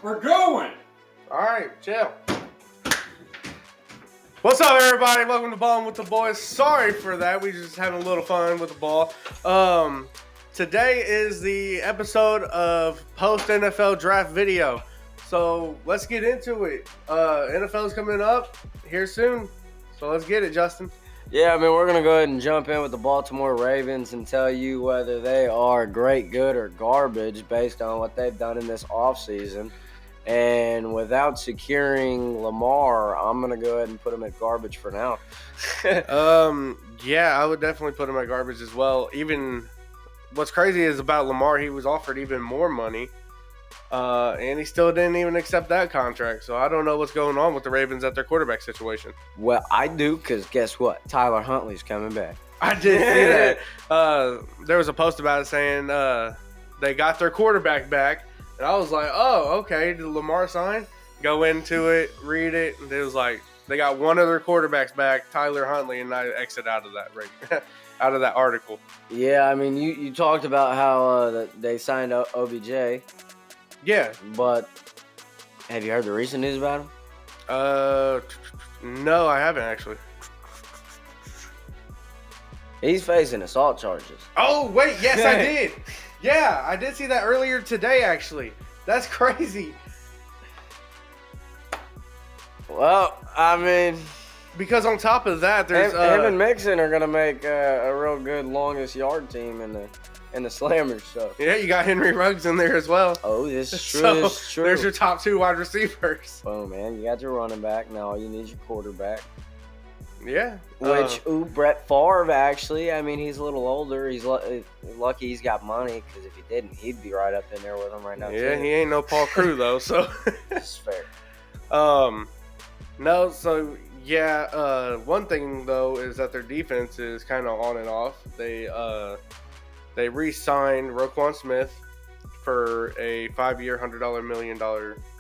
We're going. All right, chill. What's up, everybody? Welcome to Ballin' with the Boys. Sorry for that. We just having a little fun with the ball. Today is the episode of post NFL draft video. So let's get into it. NFL's coming up here soon. So let's get it, Justin. Yeah, we're going to go ahead and jump in with the Baltimore Ravens and tell you whether they are great, good, or garbage based on what they've done in this offseason. And without securing Lamar, I'm going to go ahead and put him at garbage for now. Yeah, I would definitely put him at garbage as well. Even what's crazy is about Lamar, he was offered even more money. And he still didn't even accept that contract. So I don't know what's going on with the Ravens at their quarterback situation. Well, I do, because guess what? Tyler Huntley's coming back. I did see that. There was a post about it saying they got their quarterback back. And I was like, oh, okay, did Lamar sign? Go into it, read it, and it was like they got one of their quarterbacks back, Tyler Huntley, and I exit out of that out of that article. Yeah, you talked about how they signed OBJ. Yeah. But have you heard the recent news about him? No, I haven't actually. He's facing assault charges. Oh, wait, yes, I did. Yeah, I did see that earlier today, actually. That's crazy. Well, because on top of that, there's him and Mixon are gonna make a real good longest yard team in the Slammers. So yeah, you got Henry Ruggs in there as well. Oh, this is true. So this is true. There's your top two wide receivers. Oh man, you got your running back. Now all you need is your quarterback. Yeah. Brett Favre, actually, he's a little older. He's lucky he's got money, because if he didn't, he'd be right up in there with him right now. Yeah, too. He ain't no Paul Crew, though, so. That's fair. No, so, yeah, one thing, though, is that their defense is kind of on and off. They re-signed Roquan Smith for a 5-year, $100 million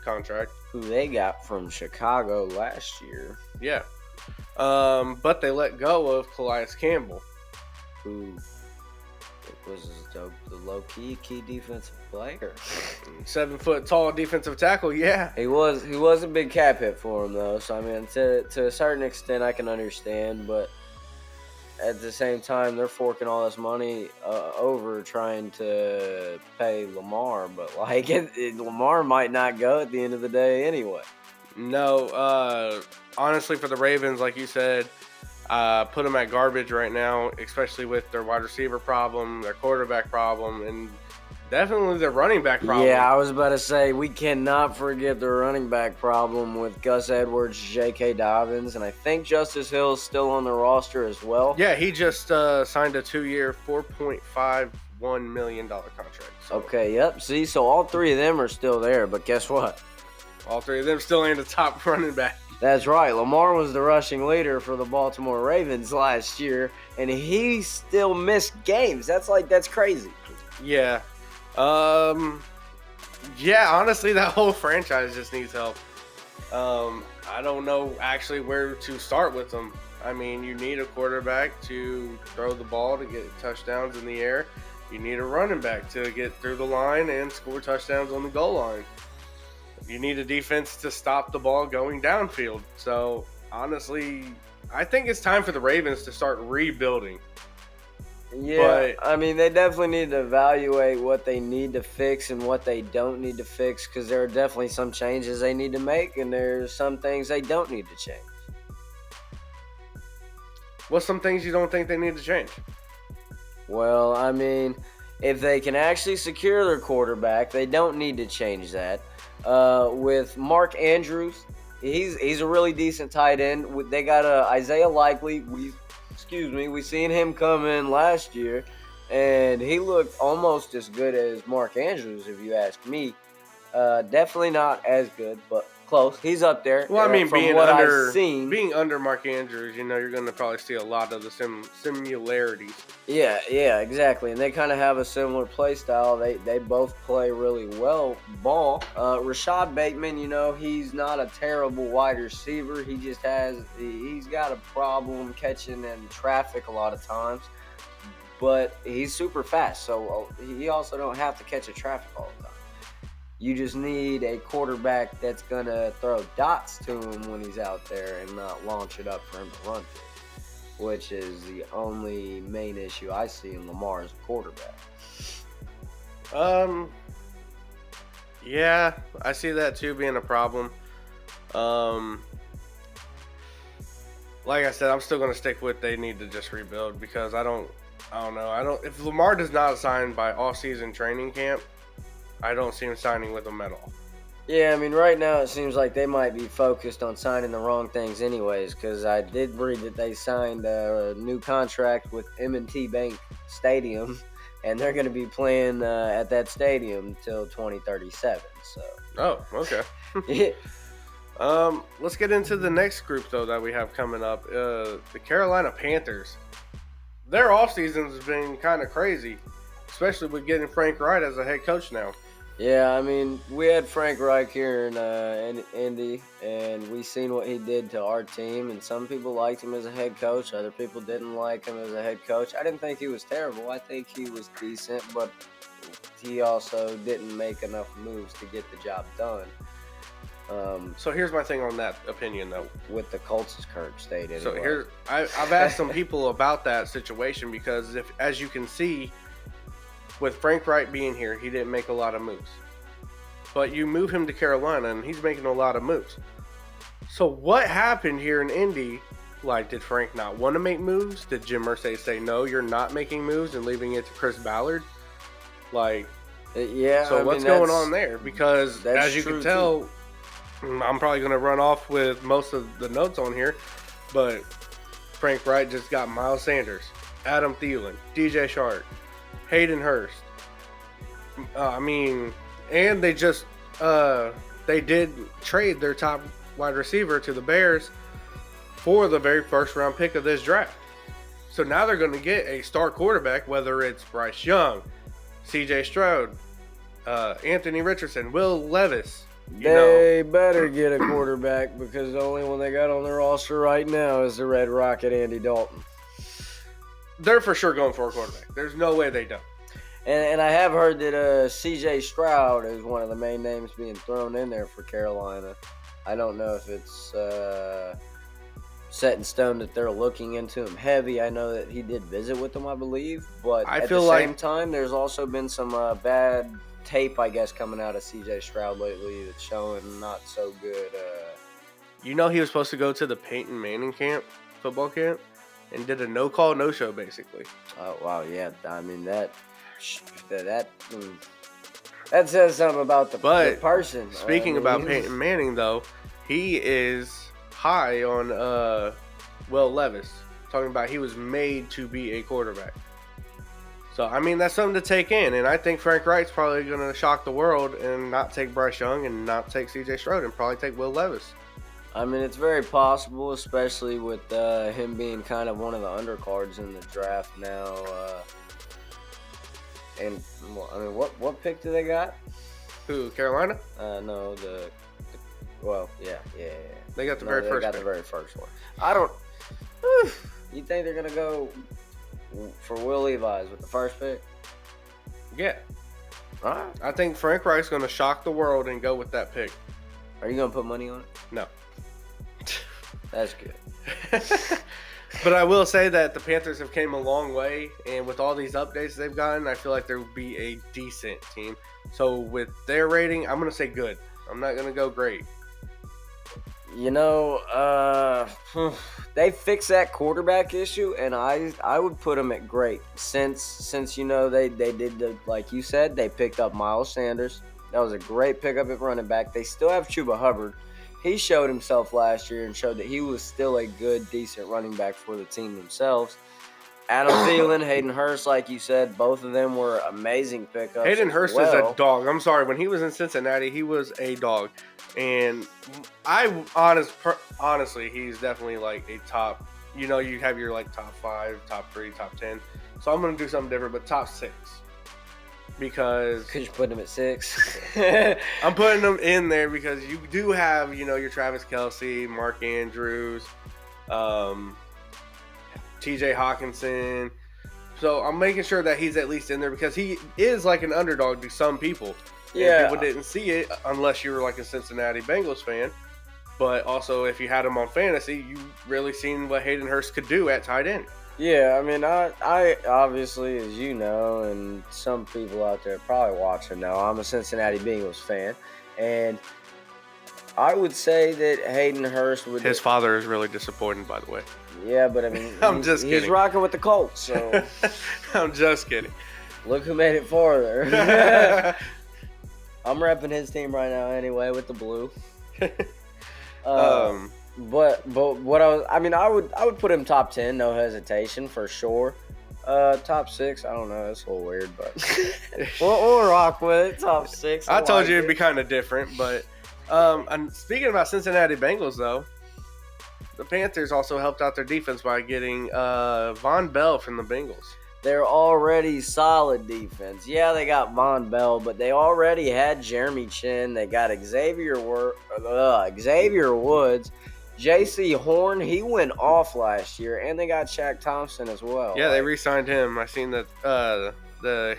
contract. Who they got from Chicago last year. Yeah. But they let go of Calais Campbell, who was the low-key defensive player. 7 foot tall defensive tackle. Yeah, he was a big cap hit for him though. So to a certain extent, I can understand, but at the same time, they're forking all this money over trying to pay Lamar. But Lamar might not go at the end of the day anyway. No, honestly, for the Ravens, like you said, put them at garbage right now, especially with their wide receiver problem, their quarterback problem, and definitely their running back problem. Yeah, I was about to say, we cannot forget the running back problem with Gus Edwards, J.K. Dobbins, and I think Justice Hill is still on the roster as well. Yeah, he just signed a 2-year, $4.51 million contract. So. Okay, yep. See, so all three of them are still there, but guess what? All three of them still ain't the top running back. That's right. Lamar was the rushing leader for the Baltimore Ravens last year, and he still missed games. That's crazy. Yeah. Yeah, honestly, that whole franchise just needs help. I don't know actually where to start with them. You need a quarterback to throw the ball to get touchdowns in the air. You need a running back to get through the line and score touchdowns on the goal line. You need a defense to stop the ball going downfield. So, honestly, I think it's time for the Ravens to start rebuilding. Yeah, they definitely need to evaluate what they need to fix and what they don't need to fix, because there are definitely some changes they need to make, and there's some things they don't need to change. What's some things you don't think they need to change? Well, if they can actually secure their quarterback, they don't need to change that. With Mark Andrews, he's a really decent tight end. They got Isaiah Likely. We seen him come in last year, and he looked almost as good as Mark Andrews, if you ask me. Definitely not as good, but close. He's up there. Well, being under Mark Andrews, you're going to probably see a lot of the similarities. Yeah, exactly. And they kind of have a similar play style. They both play really well ball. Rashad Bateman, he's not a terrible wide receiver. He's got a problem catching in traffic a lot of times. But he's super fast, so he also don't have to catch a traffic all the time. You just need a quarterback that's going to throw dots to him when he's out there and not launch it up for him to run to, which is the only main issue I see in Lamar as a quarterback. Yeah, I see that too being a problem. Like I said, I'm still going to stick with they need to just rebuild because I don't know. If Lamar does not sign by off-season training camp, I don't see him signing with them at all. Yeah, I mean, right now it seems like they might be focused on signing the wrong things anyways, because I did read that they signed a new contract with M&T Bank Stadium, and they're going to be playing at that stadium till 2037. So. Oh, okay. Let's get into the next group, though, that we have coming up. The Carolina Panthers. Their offseason has been kind of crazy, especially with getting Frank Wright as a head coach now. Yeah, I mean, we had Frank Reich here in Indy, and we seen what he did to our team, and some people liked him as a head coach. Other people didn't like him as a head coach. I didn't think he was terrible. I think he was decent, but he also didn't make enough moves to get the job done. So here's my thing on that opinion, though. With the Colts' current state, anyway. So I've asked some people about that situation because, as you can see, with Frank Wright being here, he didn't make a lot of moves. But you move him to Carolina, and he's making a lot of moves. So what happened here in Indy? Like, did Frank not want to make moves? Did Jim Irsay say, no, you're not making moves and leaving it to Chris Ballard? Like, yeah. So what's going on there? Because as you can tell, I'm probably going to run off with most of the notes on here, but Frank Wright just got Miles Sanders, Adam Thielen, DJ Shark, Hayden Hurst. And they just they did trade their top wide receiver to the Bears for the very first round pick of this draft. So now they're going to get a star quarterback, whether it's Bryce Young, C.J. Stroud, Anthony Richardson, Will Levis. They better get a quarterback because the only one they got on their roster right now is the Red Rocket, Andy Dalton. They're for sure going for a quarterback. There's no way they don't. And I have heard that C.J. Stroud is one of the main names being thrown in there for Carolina. I don't know if it's set in stone that they're looking into him heavy. I know that he did visit with them, I believe. But at the same time, there's also been some bad tape, I guess, coming out of C.J. Stroud lately that's showing not so good. He was supposed to go to the Peyton Manning football camp, and did a no-call, no-show, basically. Oh, wow, yeah. I mean, that says something about the person. Speaking about Peyton Manning, though, he is high on Will Levis, talking about he was made to be a quarterback. So, I mean, that's something to take in, and I think Frank Wright's probably going to shock the world and not take Bryce Young and not take C.J. Stroud and probably take Will Levis. I mean, it's very possible, especially with him being kind of one of the undercards in the draft now. And I mean, what pick do they got? Who, Carolina? No, yeah. They got the very first. They got pick. the very first one. You think they're gonna go for Will Levis with the first pick? Yeah. All right. I think Frank Wright's going to shock the world and go with that pick. Are you gonna put money on it? No. That's good. But I will say that the Panthers have came a long way, and with all these updates they've gotten, I feel like there will be a decent team. So with their rating, I'm going to say good. I'm not going to go great. They fixed that quarterback issue, and I would put them at great. Since they did like you said, they picked up Miles Sanders. That was a great pickup at running back. They still have Chuba Hubbard. He showed himself last year and showed that he was still a good, decent running back for the team themselves. Adam Thielen, Hayden Hurst, like you said, both of them were amazing pickups. Hayden Hurst is a dog. I'm sorry. When he was in Cincinnati, he was a dog. And honestly, he's definitely like a top, you have your like top 5, top 3, top 10. So I'm going to do something different, but top 6. Because you're putting him at 6. I'm putting them in there because you do have, your Travis Kelce, Mark Andrews, TJ Hawkinson. So I'm making sure that he's at least in there because he is like an underdog to some people. Yeah. And people didn't see it unless you were like a Cincinnati Bengals fan. But also, if you had him on fantasy, you really seen what Hayden Hurst could do at tight end. Yeah, I mean, I obviously, as you know, and some people out there probably watching know, I'm a Cincinnati Bengals fan, and I would say that Hayden Hurst would. His father is really disappointed, by the way. Yeah, but I mean, I'm just kidding. He's rocking with the Colts, so. I'm just kidding. Look who made it farther. I'm repping his team right now anyway with the blue. But what I would put him top 10, no hesitation for sure. Top 6, I don't know, that's a little weird, but we'll rock with it. Top 6. I told you it'd be kind of different, but and speaking about Cincinnati Bengals though, the Panthers also helped out their defense by getting Von Bell from the Bengals. They're already solid defense. Yeah, they got Von Bell, but they already had Jeremy Chin. They got Xavier Woods. J.C. Horn, he went off last year, and they got Shaq Thompson as well. Yeah, they re-signed him. I seen that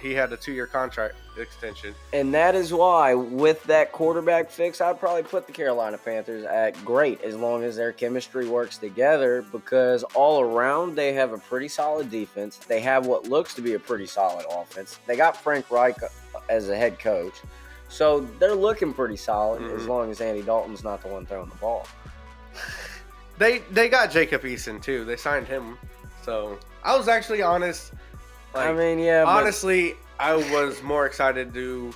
he had a 2-year contract extension. And that is why, with that quarterback fix, I'd probably put the Carolina Panthers at great as long as their chemistry works together, because all around they have a pretty solid defense. They have what looks to be a pretty solid offense. They got Frank Reich as a head coach. So they're looking pretty solid as long as Andy Dalton's not the one throwing the ball. They got Jacob Eason too. They signed him. So I was actually honest. Honestly, I was more excited to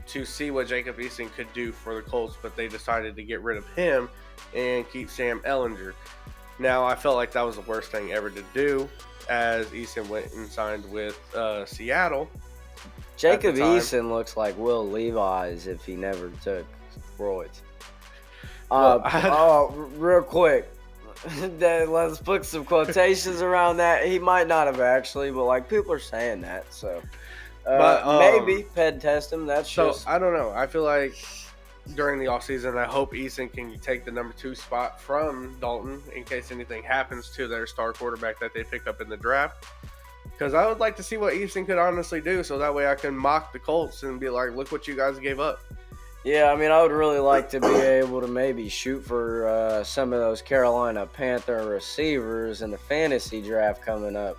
see what Jacob Eason could do for the Colts, but they decided to get rid of him and keep Sam Ehlinger. Now, I felt like that was the worst thing ever to do, as Eason went and signed with Seattle. Jacob Eason looks like Will Levis if he never took steroids. Real quick. Let's put some quotations around that. He might not have actually, but like people are saying that, so maybe ped test him. I don't know. I feel like during the offseason, I hope Eason can take the number 2 spot from Dalton in case anything happens to their star quarterback that they pick up in the draft. Because I would like to see what Eason could honestly do, so that way I can mock the Colts and be like, look what you guys gave up. Yeah, I mean, I would really like to be able to maybe shoot for some of those Carolina Panther receivers in the fantasy draft coming up.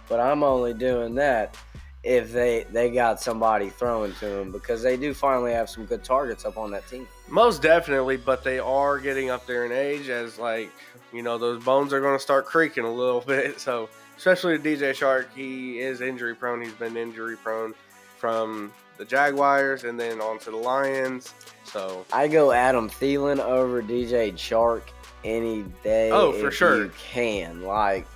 But I'm only doing that if they got somebody throwing to them, because they do finally have some good targets up on that team. Most definitely, but they are getting up there in age as, like, you know, those bones are going to start creaking a little bit. So, especially DJ Shark, he is injury prone. He's been injury prone from the Jaguars and then on to the Lions. So I go Adam Thielen over DJ Chark any day. Oh, for sure. You can,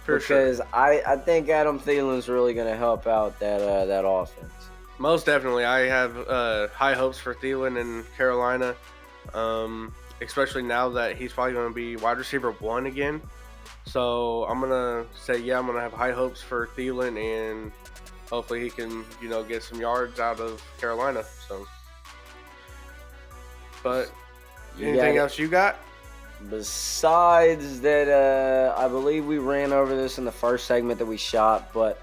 because I think Adam Thielen's really going to help out that offense. Most definitely. I have high hopes for Thielen in Carolina, especially now that he's probably going to be wide receiver 1 again. So I'm going to say, I'm going to have high hopes for Thielen, and hopefully he can, get some yards out of Carolina. So, but anything else you got? Besides that, I believe we ran over this in the first segment that we shot, but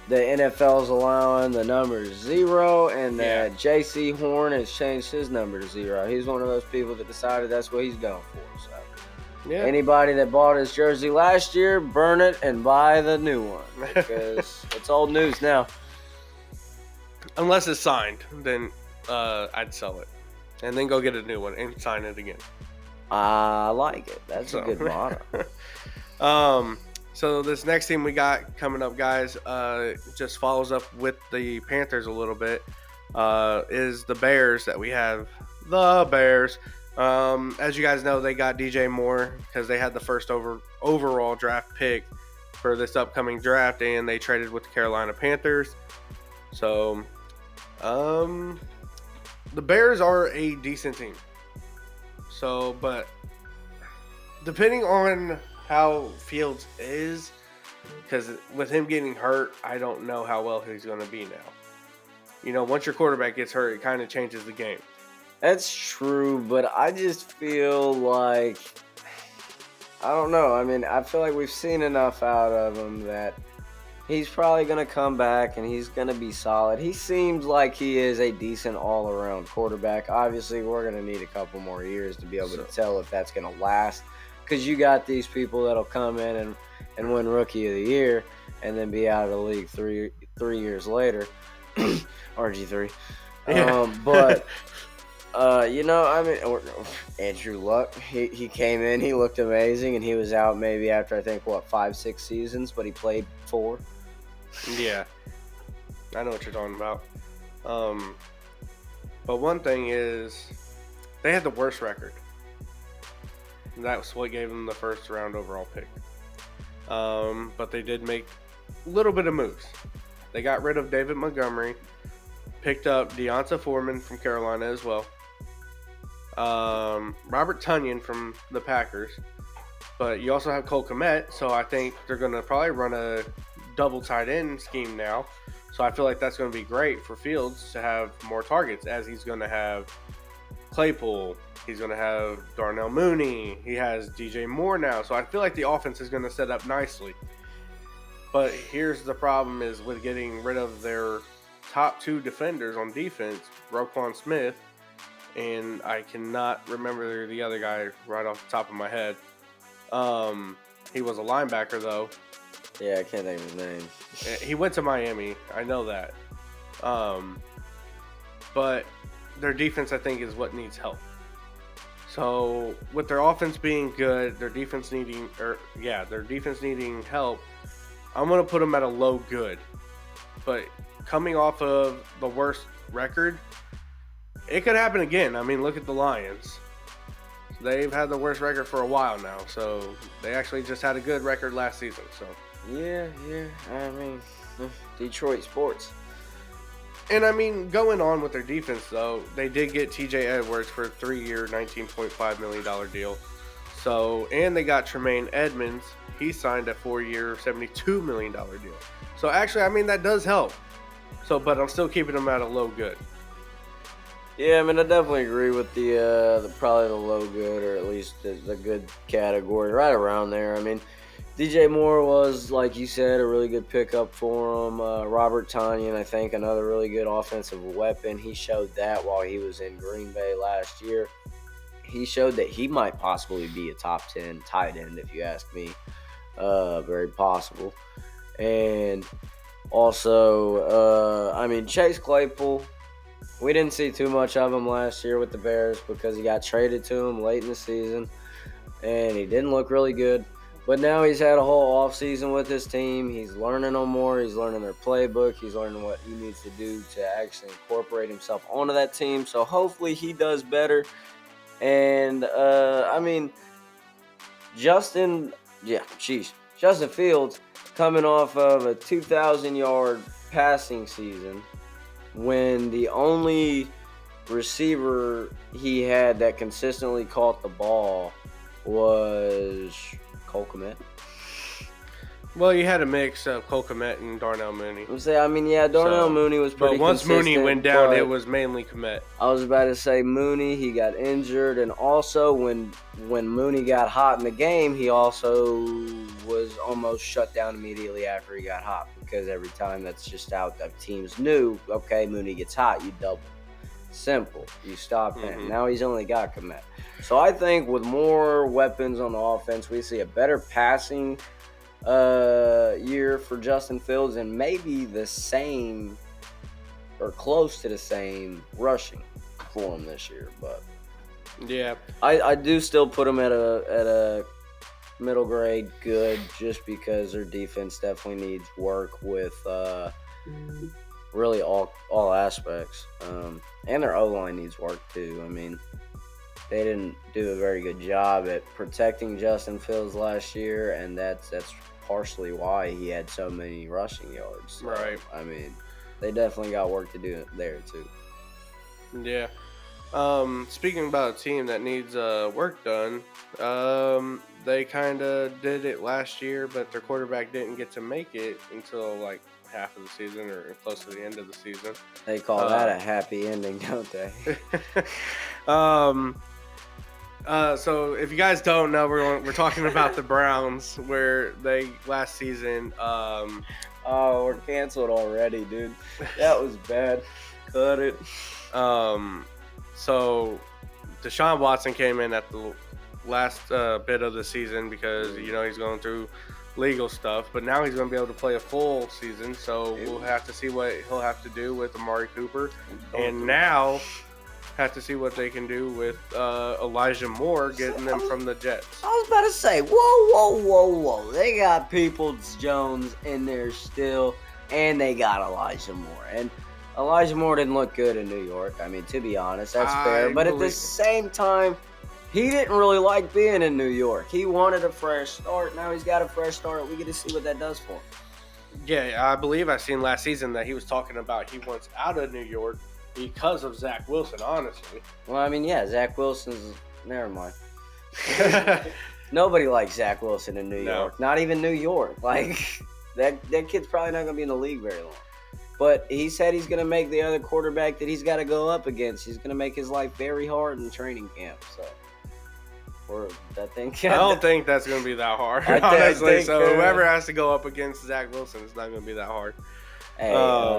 the NFL's allowing the number 0, and that J.C. Horn has changed his number to 0. He's one of those people that decided that's what he's going for. So, anybody that bought his jersey last year, burn it and buy the new one, because it's old news now. Unless it's signed, then I'd sell it, and then go get a new one and sign it again. I like it. That's a good motto. So this next team we got coming up, guys, just follows up with the Panthers a little bit, is the Bears that we have. The Bears. As you guys know, they got DJ Moore because they had the first overall draft pick for this upcoming draft, and they traded with the Carolina Panthers. So, the Bears are a decent team. So, but depending on how Fields is, because with him getting hurt, I don't know how well he's going to be now. Once your quarterback gets hurt, it kind of changes the game. That's true, but I just feel like, I don't know. I mean, I feel like we've seen enough out of him that He's probably going to come back and he's going to be solid. He seems like he is a decent all-around quarterback. Obviously, we're going to need a couple more years to be able to tell if that's going to last, because you got these people that'll come in and win Rookie of the Year and then be out of the league three years later. RG3. Yeah. But I mean, Andrew Luck, he came in, he looked amazing, and he was out maybe after, I think, 5-6 seasons, but he played 4. Yeah, I know what you're talking about. But one thing is, they had the worst record. That's what gave them the first round overall pick. But they did make a little bit of moves. They got rid of David Montgomery, picked up Deonta Foreman from Carolina as well. Robert Tonyan from the Packers. But you also have Cole Kmet, so I think they're going to probably run a double tight end scheme now. So I feel like that's going to be great for Fields to have more targets, as he's going to have Claypool. He's going to have Darnell Mooney. He has DJ Moore now. So I feel like the offense is going to set up nicely. But here's the problem is with getting rid of their top 2 defenders on defense, Roquan Smith, and I cannot remember the other guy right off the top of my head. He was a linebacker, though. Yeah, I can't think of his name. He went to Miami. I know that. But their defense, I think, is what needs help. So with their offense being good, their defense needing help, I'm going to put them at a low good. But coming off of the worst record, it could happen again. I mean, look at the Lions. They've had the worst record for a while now, so they actually just had a good record last season. So yeah. I mean, Detroit sports. And I mean, going on with their defense, though, they did get T.J. Edwards for a 3-year, $19.5 million deal. So, and they got Tremaine Edmonds. He signed a 4-year, $72 million deal. So actually, I mean, that does help. So, but I'm still keeping them at a low good. Yeah, I mean, I definitely agree with the probably the low good, or at least the good category, right around there. I mean, DJ Moore was, like you said, a really good pickup for him. Robert Tonyan, I think, another really good offensive weapon. He showed that while he was in Green Bay last year. He showed that he might possibly be a top 10 tight end, if you ask me. Very possible. And also, I mean, Chase Claypool, we didn't see too much of him last year with the Bears because he got traded to him late in the season, and he didn't look really good. But now he's had a whole offseason with his team. He's learning them more. He's learning their playbook. He's learning what he needs to do to actually incorporate himself onto that team. So hopefully he does better. And, I mean, Justin Fields coming off of a 2,000-yard passing season when the only receiver he had that consistently caught the ball was Cole Kmet. Well, you had a mix of Cole Kmet and Darnell Mooney. Darnell Mooney was pretty But once consistent, Mooney went down, it was mainly Kmet. I was about to say Mooney, he got injured, and also when Mooney got hot in the game, he also was almost shut down immediately after he got hot, because every time that's just out, that teams knew, okay, Mooney gets hot, you double. Simple. You stop him. Mm-hmm. Now he's only got Kmet. So I think with more weapons on the offense, we see a better passing year for Justin Fields, and maybe the same or close to the same rushing for him this year. But yeah, I do still put him at a middle grade good, just because their defense definitely needs work with really all aspects, and their O-line needs work too. I mean, they didn't do a very good job at protecting Justin Fields last year, and that's partially why he had so many rushing yards. So, right. I mean, they definitely got work to do there too. Yeah. Speaking about a team that needs work done, they kind of did it last year, but their quarterback didn't get to make it until like half of the season or close to the end of the season. They call that a happy ending, don't they? So if you guys don't know, we're talking about the Browns, where they last season. Oh, we're canceled already, dude. That was bad. Cut it. So Deshaun Watson came in at the last bit of the season because he's going through legal stuff, but now he's going to be able to play a full season. So we'll have to see what he'll have to do with Amari Cooper, and now have to see what they can do with Elijah Moore getting them from the Jets. I was about to say, whoa. They got Peoples-Jones in there still, and they got Elijah Moore. And Elijah Moore didn't look good in New York. I mean, to be honest, that's fair. But at the same time, he didn't really like being in New York. He wanted a fresh start. Now he's got a fresh start. We get to see what that does for him. Yeah, I believe I seen last season that he was talking about he wants out of New York because of Zach Wilson, honestly. Well, I mean, yeah, Zach Wilson's... Never mind. Nobody likes Zach Wilson in New York. Not even New York. Like, that kid's probably not going to be in the league very long. But he said he's going to make the other quarterback that he's got to go up against. He's going to make his life very hard in training camp. So, I don't think that's going to be that hard, honestly. So whoever has to go up against Zach Wilson, it's not going to be that hard. Hey,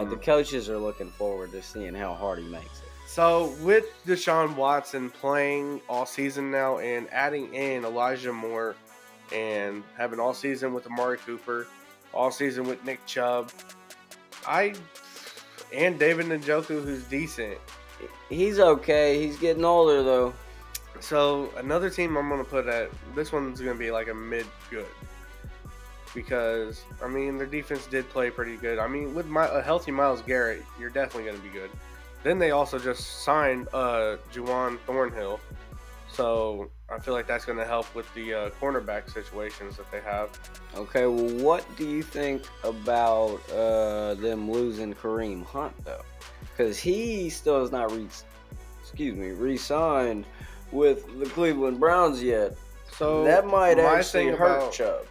the coaches are looking forward to seeing how hard he makes it. So with Deshaun Watson playing all season now and adding in Elijah Moore and having all season with Amari Cooper, all season with Nick Chubb, and David Njoku, who's decent. He's okay. He's getting older, though. So another team I'm going to put at, this one's going to be like a mid-good. Because, I mean, their defense did play pretty good. I mean, with a healthy Myles Garrett, you're definitely going to be good. Then they also just signed Juwan Thornhill. So I feel like that's going to help with the cornerback situations that they have. Okay, well, what do you think about them losing Kareem Hunt, though? Because he still has not re-signed with the Cleveland Browns yet. So that might actually hurt Chubb.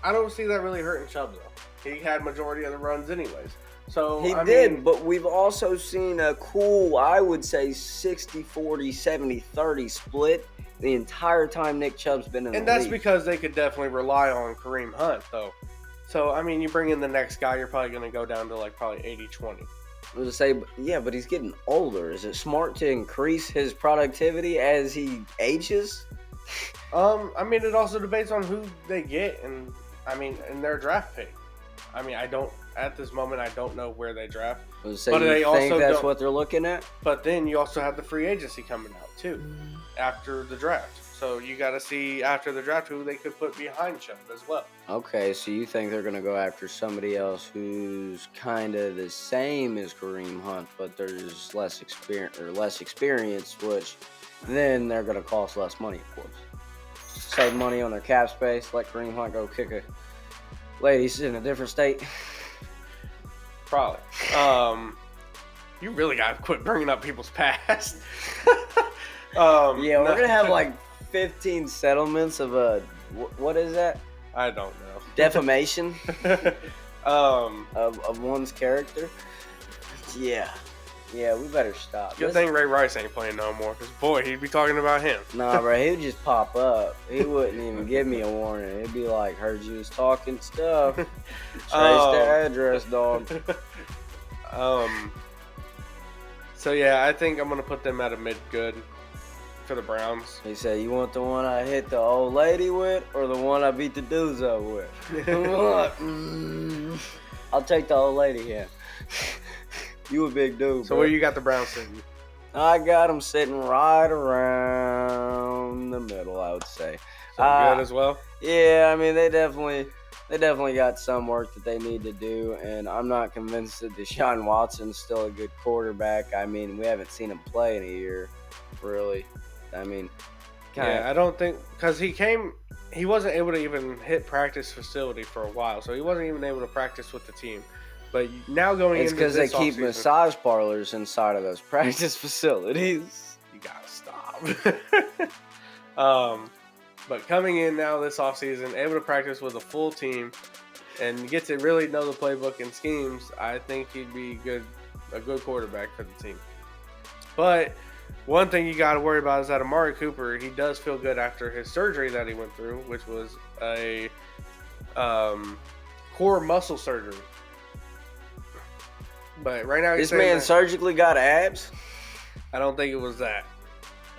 I don't see that really hurting Chubb, though. He had majority of the runs anyways. So He did, but we've also seen a cool, I would say, 60-40, 70-30 split the entire time Nick Chubb's been in the league. And that's because they could definitely rely on Kareem Hunt, though. So, I mean, you bring in the next guy, you're probably going to go down to, like, probably 80-20. I was to say, yeah, but he's getting older. Is it smart to increase his productivity as he ages? I mean, it also debates on who they get and their draft pick. I mean, at this moment, I don't know where they draft. So but you think that's what they're looking at? But then you also have the free agency coming out, too, after the draft. So you got to see after the draft who they could put behind Chubb as well. Okay, so you think they're going to go after somebody else who's kind of the same as Kareem Hunt, but there's less experience, which then they're going to cost less money, of course. Save money on their cap space, let Kareem Hunt go kick a ladies in a different state. Probably. You really got to quit bringing up people's past. Yeah, we're going to have like 15 settlements of what is that? I don't know. Defamation of one's character. Yeah, we better stop. Good thing Ray Rice ain't playing no more, because boy, he'd be talking about him. Nah, bro, he would just pop up. He wouldn't even give me a warning. He'd be like, heard you was talking stuff. Trace the address, dog. So yeah, I think I'm gonna put them at a mid-good for the Browns. He said, "You want the one I hit the old lady with, or the one I beat the dudes up with?" I'll take the old lady here. You a big dude. So where you got the Browns sitting? I got them sitting right around the middle, I would say. So good as well. Yeah, I mean they definitely got some work that they need to do, and I'm not convinced that Deshaun Watson's still a good quarterback. I mean, we haven't seen him play in a year, really. I mean, I don't think because he wasn't able to even hit practice facility for a while, so he wasn't even able to practice with the team. But now going into this it's because they keep massage parlors inside of those practice facilities. You gotta stop. But coming in now this offseason, able to practice with a full team and get to really know the playbook and schemes, I think he'd be a good quarterback for the team. But one thing you got to worry about is that Amari Cooper, he does feel good after his surgery that he went through, which was a core muscle surgery. But right now he's This man surgically got abs? I don't think it was that.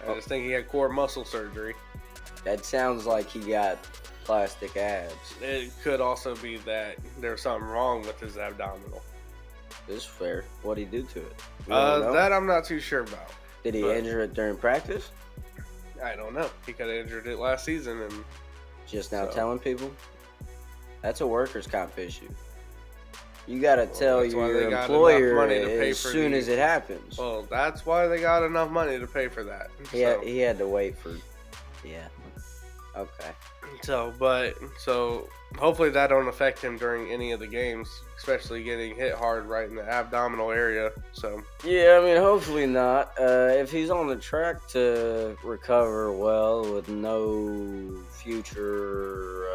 I just think he had core muscle surgery. That sounds like he got plastic abs. It could also be that there's something wrong with his abdominal. This is fair. What'd he do to it? That I'm not too sure about. Did he injure it during practice? I don't know. He could have injured it last season and just now telling people? That's a workers' comp issue. You gotta tell your employer as soon as it happmes. Well, that's why they got enough money to pay for that. He had to wait for. Yeah. Okay. So hopefully that don't affect him during any of the games, especially getting hit hard right in the abdominal area. So yeah, I mean, hopefully not. If he's on the track to recover well with no future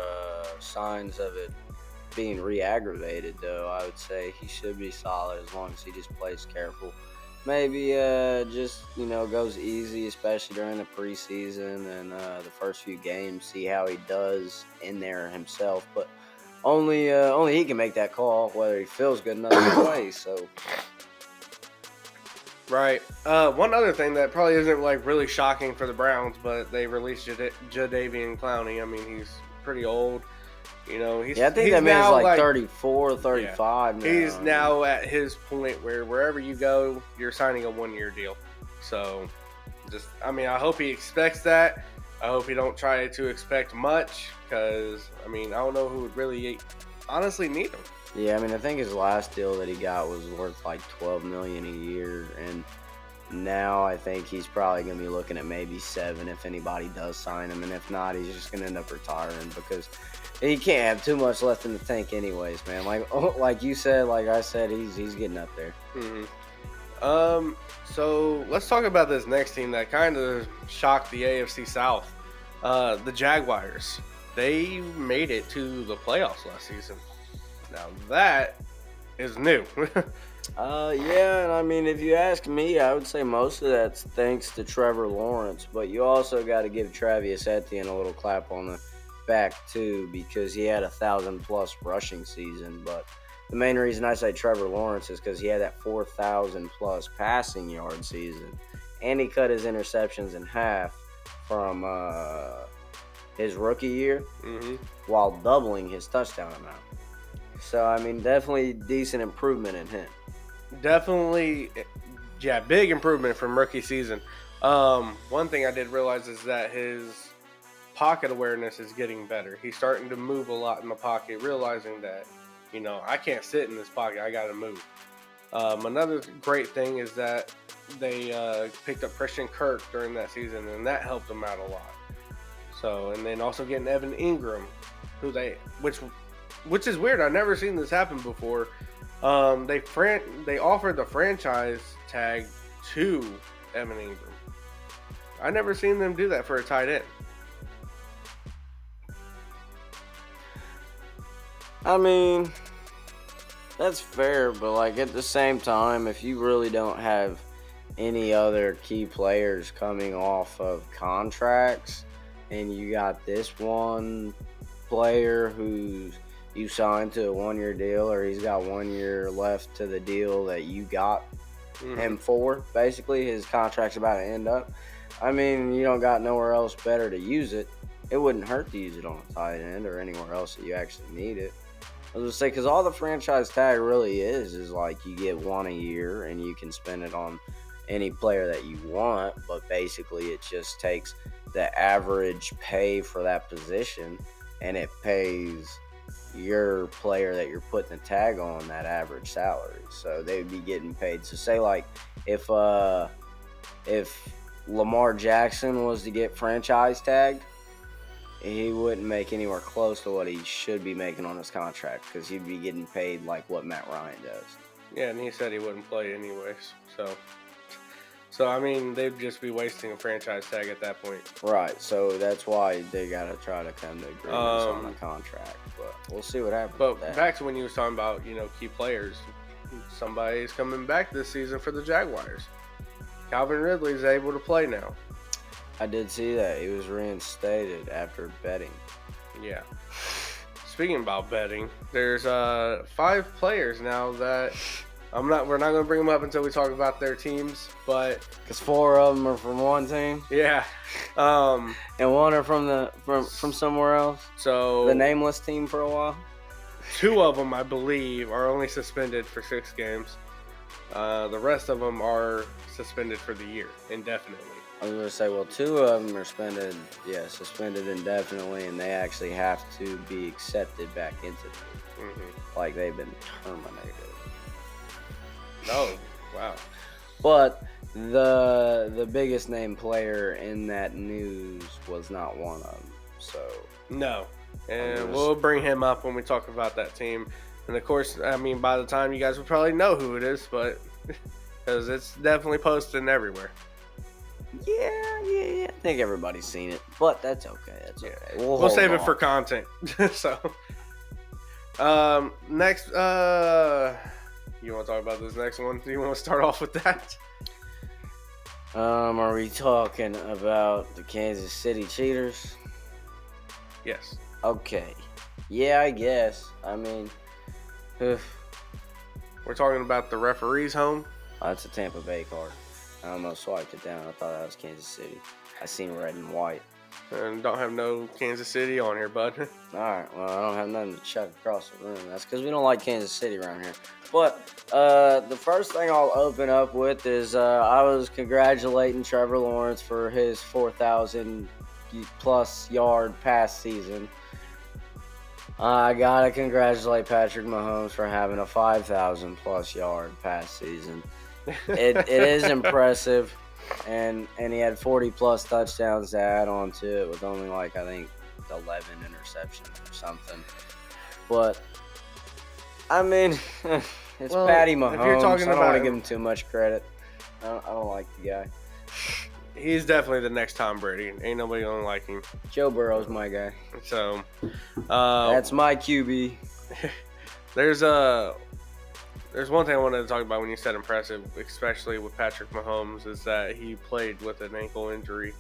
signs of it being re-aggravated, though, I would say he should be solid as long as he just plays careful. Maybe just, goes easy, especially during the preseason and the first few games, see how he does in there himself. But only he can make that call, whether he feels good enough to play. So, right. One other thing that probably isn't really shocking for the Browns, but they released Jadeveon Clowney. I mean, he's pretty old. I think that man's 34, 35 now. He's now at his point where wherever you go, you're signing a 1-year deal. So, I hope he expects that. I hope he don't try to expect much because, I don't know who would really honestly need him. Yeah, I think his last deal that he got was worth $12 million a year, and now I think he's probably going to be looking at maybe $7 million if anybody does sign him, and if not, he's just going to end up retiring because he can't have too much left in the tank anyways, man. Like you said, like I said, he's getting up there. Mm-hmm. So let's talk about this next team that kind of shocked the AFC South. The Jaguars. They made it to the playoffs last season. Now that is new. Yeah, and if you ask me, I would say most of that's thanks to Trevor Lawrence, but you also got to give Travis Etienne a little clap on the back too, because he had 1,000+ rushing season. But the main reason I say Trevor Lawrence is because he had that 4,000+ passing yard season, and he cut his interceptions in half from his rookie year, while doubling his touchdown amount. So definitely decent improvement in him. Definitely, yeah, big improvement from rookie season. One thing I did realize is that his pocket awareness is getting better. He's starting to move a lot in the pocket, realizing that, I can't sit in this pocket. I got to move. Another great thing is that they picked up Christian Kirk during that season, and that helped them out a lot. So, and then also getting Evan Ingram, which is weird. I've never seen this happen before. They offered the franchise tag to Evan Ingram. I never seen them do that for a tight end. That's fair, but at the same time, if you really don't have any other key players coming off of contracts, and you got this one player who's you signed to a 1-year deal, or he's got 1 year left to the deal that you got him for, basically his contract's about to end up. You don't got nowhere else better to use it. It wouldn't hurt to use it on a tight end or anywhere else that you actually need it. I was going to say, because all the franchise tag really is you get 1 a year and you can spend it on any player that you want, but basically it just takes the average pay for that position and it pays your player that you're putting the tag on that average salary. So they would be getting paid. So say if Lamar Jackson was to get franchise tagged, he wouldn't make anywhere close to what he should be making on his contract because he'd be getting paid like what Matt Ryan does. Yeah, and he said he wouldn't play anyways. So they'd just be wasting a franchise tag at that point. Right. So that's why they got to try to come to agreements on the contract. But we'll see what happens. But back to when you was talking about, key players. Somebody's coming back this season for the Jaguars. Calvin Ridley's able to play now. I did see that. He was reinstated after betting. Yeah. speaking about betting, there's 5 players now that we're not going to bring them up until we talk about their teams, but because 4 of them are from one team. Yeah. And 1 are from somewhere else. So the nameless team for a while. 2 of them, I believe, are only suspended for 6 games. The rest of them are suspended for the year indefinitely. I was going to say, well, 2 of them are suspended indefinitely, and they actually have to be accepted back into the league. Mm-hmm. Like they've been terminated. Oh, wow. But the biggest name player in that news was not one of them. So no, and we'll bring him up when we talk about that team. And of course, I mean, by the time you guys will probably know who it is, but because it's definitely posted everywhere. Yeah. I think everybody's seen it, but that's okay. That's okay. We'll save it for content. So, next, you want to talk about this next one? Do you want to start off with that? Are we talking about the Kansas City Cheaters? Yes. Okay. Yeah, I guess. I mean, we're talking about the referee's home. That's a Tampa Bay card. I almost swiped it down. I thought that was Kansas City. I seen red and white. And don't have no Kansas City on here, bud. All right. Well, I don't have nothing to chuck across the room. That's because we don't like Kansas City around here. But the first thing I'll open up with is I was congratulating Trevor Lawrence for his 4,000-plus yard pass season. I gotta congratulate Patrick Mahomes for having a 5,000-plus yard pass season. It is impressive, and he had 40-plus touchdowns to add on to it with only, I think, 11 interceptions or something. But, I mean, it's Patty Mahomes. If you're talking I don't want to give him too much credit. I don't like the guy. He's definitely the next Tom Brady. Ain't nobody gonna like him. Joe Burrow's my guy. So, that's my QB. There's one thing I wanted to talk about when you said impressive, especially with Patrick Mahomes, is that he played with an ankle injury,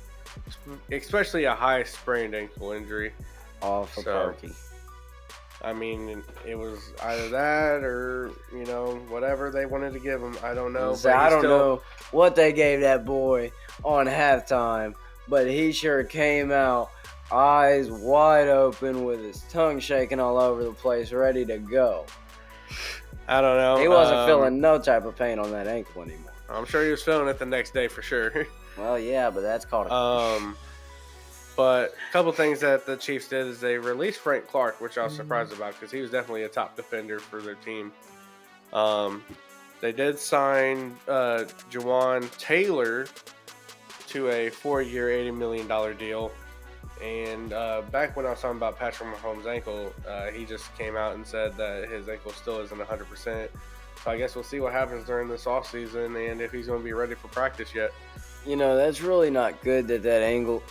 especially a high sprained ankle injury. Awful perky. I mean, it was either that or, whatever they wanted to give him. I don't know. I don't know what they gave that boy on halftime, but he sure came out eyes wide open with his tongue shaking all over the place, ready to go. I don't know. He wasn't feeling no type of pain on that ankle anymore. I'm sure he was feeling it the next day for sure. Well, yeah, but that's called a... But a couple things that the Chiefs did is they released Frank Clark, which I was surprised about because he was definitely a top defender for their team. They did sign Jawan Taylor to a 4-year, $80 million deal. And back when I was talking about Patrick Mahomes' ankle, he just came out and said that his ankle still isn't 100%. So I guess we'll see what happens during this offseason and if he's going to be ready for practice yet. That's really not good that ankle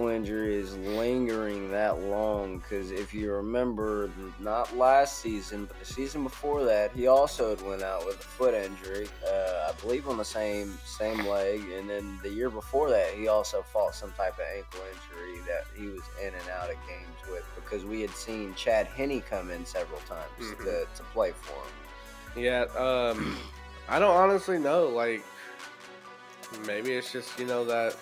injury is lingering that long, because if you remember, not last season, but the season before that, he also had went out with a foot injury, I believe on the same leg, and then the year before that, he also fought some type of ankle injury that he was in and out of games with, because we had seen Chad Henne come in several times to play for him. Yeah, I don't honestly know, maybe it's just, that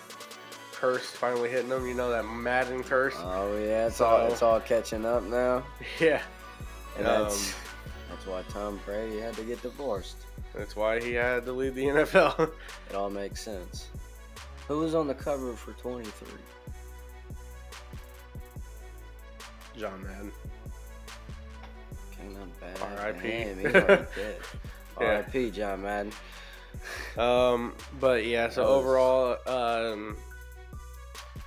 curse finally hitting them, that Madden curse. Oh, yeah, it's all catching up now. Yeah. And that's why Tom Brady had to get divorced. That's why he had to leave the NFL. It all makes sense. Who was on the cover for 23? John Madden. Okay, not bad. R.I.P. Damn, he's already dead. R.I.P. John Madden. But yeah, so overall,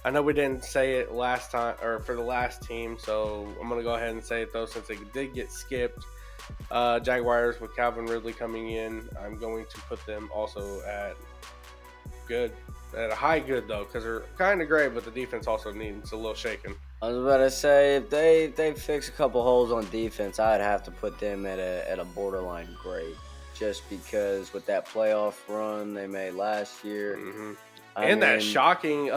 I know we didn't say it last time or for the last team, so I'm gonna go ahead and say it though since it did get skipped. Jaguars with Calvin Ridley coming in, I'm going to put them also at a high good though, because they're kind of great, but the defense also needs a little shaking. I was about to say, if they fix a couple holes on defense, I'd have to put them at a borderline great. Just because with that playoff run they made last year. That shocking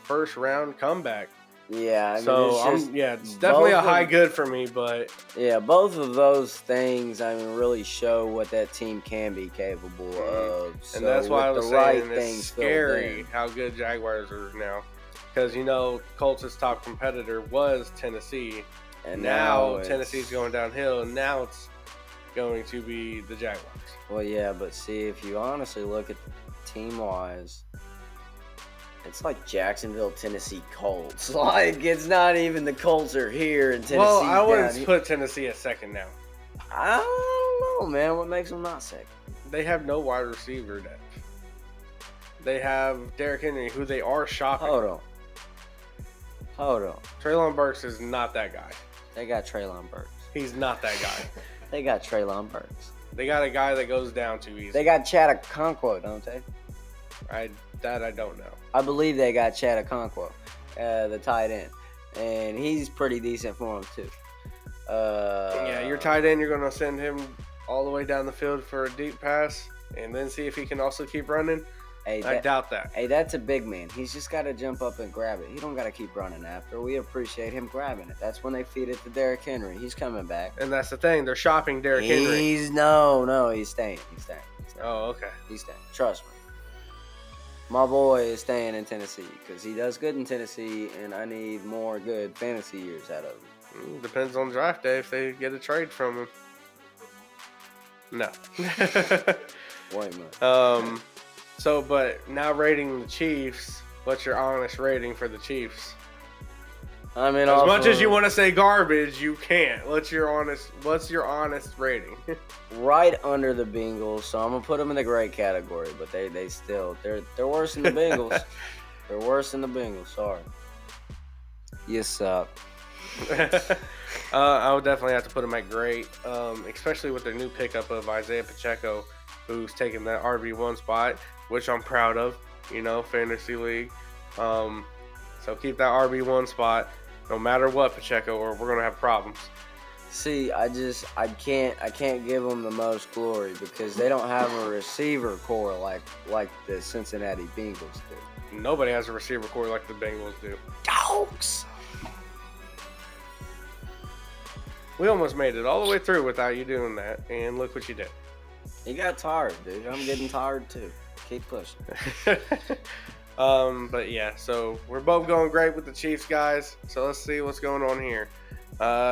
first round comeback. Yeah, I mean, So it's definitely a high good for me, but yeah, both of those things, I mean, really show what that team can be capable of. And that's why I was saying it's scary in. how good Jaguars are now, because Colts' top competitor was Tennessee, and now Tennessee's going downhill, and now it's going to be the Jaguars. Well, yeah, but see, if you honestly look at team-wise, it's like Jacksonville, Tennessee Colts. Like, it's not even the Colts are here and Tennessee's Well, I wouldn't down. put Tennessee at second now. I don't know, man. What makes them not second? They have no wide receiver depth. They have Derrick Henry, who they are shopping. Hold on. Treylon Burks is not that guy. They got Treylon Burks. He's not that guy. They got Treylon Burks. They got a guy that goes down too easy. They got Chad Okonkwo, don't they? I don't know. I believe they got Chad Okonkwo, the tight end, and he's pretty decent for them too. Yeah, your tight end, you're gonna send him all the way down the field for a deep pass, and then see if he can also keep running. I doubt that. Hey, that's a big man. He's just got to jump up and grab it. He don't got to keep running after. We appreciate him grabbing it. That's when they feed it to Derrick Henry. He's coming back. And that's the thing. They're shopping Derrick Henry. He's staying. He's staying. Oh, okay. He's staying. Trust me. My boy is staying in Tennessee because he does good in Tennessee, and I need more good fantasy years out of him. Depends on draft day if they get a trade from him. No. Wait a minute. But now rating the Chiefs, what's your honest rating for the Chiefs? I mean, as much as you want to say garbage, you can't. What's your honest rating? Right under the Bengals, so I'm gonna put them in the great category. But they're worse than the Bengals. They're worse than the Bengals. Sorry. You suck. I would definitely have to put them at great, especially with their new pickup of Isaiah Pacheco, who's taking that RB1 spot, which I'm proud of. Fantasy league. So keep that RB1 spot, no matter what, Pacheco, or we're gonna have problems. See, I can't give them the most glory because they don't have a receiver core like the Cincinnati Bengals do. Nobody has a receiver core like the Bengals do. Dogs. We almost made it all the way through without you doing that, and look what you did. You got tired, dude. I'm getting tired too. Keep pushing. But yeah, so we're both going great with the Chiefs, guys. So let's see what's going on here.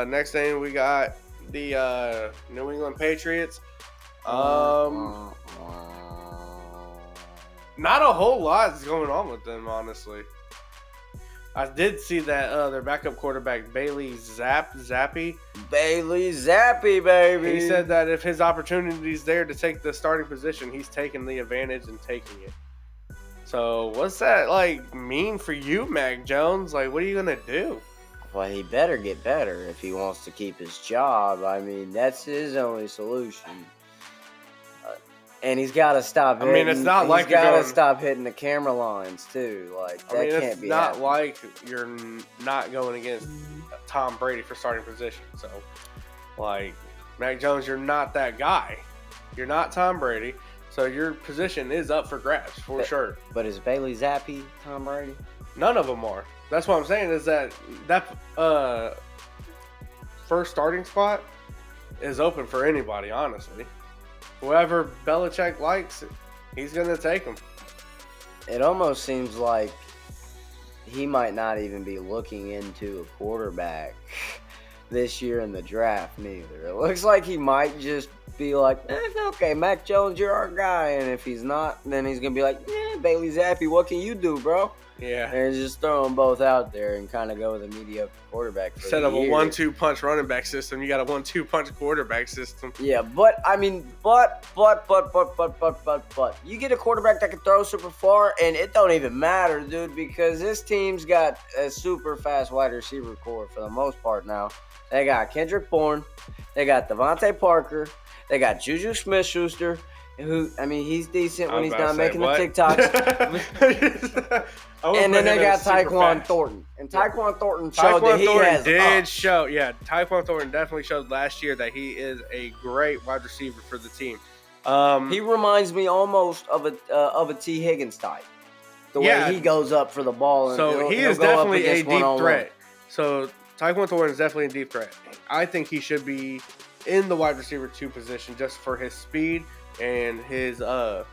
Next thing we got the New England Patriots. Not a whole lot is going on with them, honestly. I did see that their backup quarterback Bailey Zappi, baby. He said that if his opportunity's there to take the starting position, he's taking the advantage and taking it. So what's that mean for you, Mac Jones? What are you gonna do? Well, he better get better if he wants to keep his job. I mean, that's his only solution. And he's got to stop hitting. I mean, it's not like he's got to stop hitting the camera lines too. That can't be. It's not like you're not going against Tom Brady for starting position. So, Mac Jones, you're not that guy. You're not Tom Brady. So your position is up for grabs for sure. But is Bailey Zappi Tom Brady? None of them are. That's what I'm saying is that first starting spot is open for anybody, honestly. Whoever Belichick likes, he's going to take him. It almost seems like he might not even be looking into a quarterback this year in the draft neither. It looks like he might just be like, okay, Mac Jones, you're our guy. And if he's not, then he's going to be like, Bailey Zappi, what can you do, bro? Yeah. And just throw them both out there and kind of go with a mediocre quarterback. Instead of a 1-2 punch running back system, you got a 1-2 punch quarterback system. Yeah, but I mean, but you get a quarterback that can throw super far, and it don't even matter, dude, because this team's got a super fast wide receiver core for the most part now. They got Kendrick Bourne, they got Devontae Parker, they got Juju Smith-Schuster, who, I mean, he's decent when he's not making the TikToks. And then they got Tyquan Thornton. And Tyquan Thornton showed that he has Tyquan Thornton definitely showed last year that he is a great wide receiver for the team. He reminds me almost of a T. Higgins type. The way he goes up for the ball. And so he is definitely a deep threat. So Tyquan Thornton is definitely a deep threat. I think he should be in the wide receiver 2 position just for his speed and his the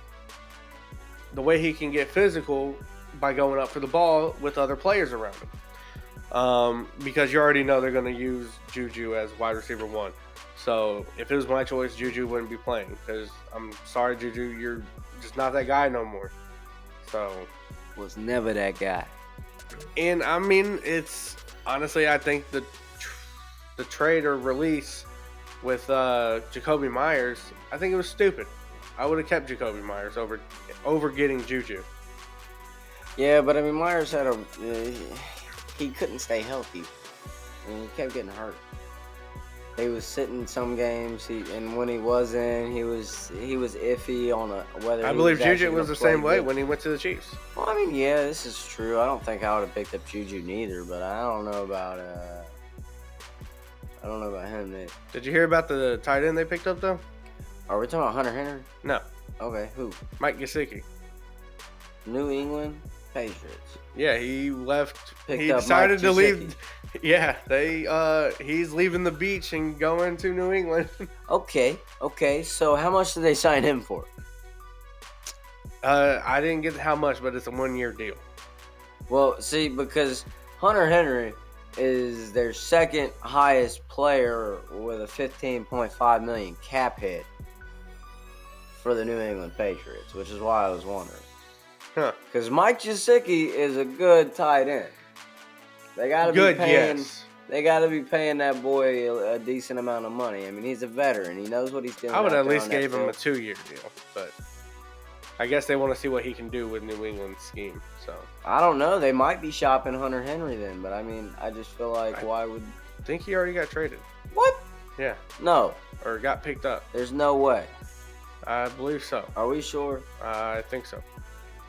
way he can get physical by going up for the ball with other players around him. Because you already know they're going to use Juju as wide receiver 1. So if it was my choice, Juju wouldn't be playing. Because I'm sorry, Juju, you're just not that guy no more. So was never that guy. And I mean, it's honestly, I think the trade or release with Jacoby Myers, I think it was stupid. I would have kept Jacoby Myers over getting Juju. Yeah, but I mean, Myers had he couldn't stay healthy. I mean, he kept getting hurt. He was sitting some games, and when he wasn't, he was iffy on whether. I believe Juju was the same way when he went to the Chiefs. Well, I mean, yeah, this is true. I don't think I would have picked up Juju neither, but I don't know about him. Did you hear about the tight end they picked up though? Are we talking about Hunter Henry? No. Okay, who? Mike Gesicki. New England Patriots. Yeah, he left. Picked he up decided Mike to Gesicki. leave. Yeah, he's leaving the beach and going to New England. Okay. So how much did they sign him for? I didn't get how much, but it's a 1-year deal. Well, see, because Hunter Henry is their second highest player with a $15.5 million cap hit for the New England Patriots, which is why I was wondering. Huh. Because Mike Gesicki is a good tight end. They gotta be paying. Yes. They gotta be paying that boy a decent amount of money. I mean, he's a veteran. He knows what he's doing. I would out at there least on that gave him a field. 2-year deal, but I guess they want to see what he can do with New England's scheme. So I don't know. They might be shopping Hunter Henry then, but I mean, I just feel like why would? I think he already got traded. What? Yeah. No. Or got picked up. There's no way. I believe so. Are we sure? I think so.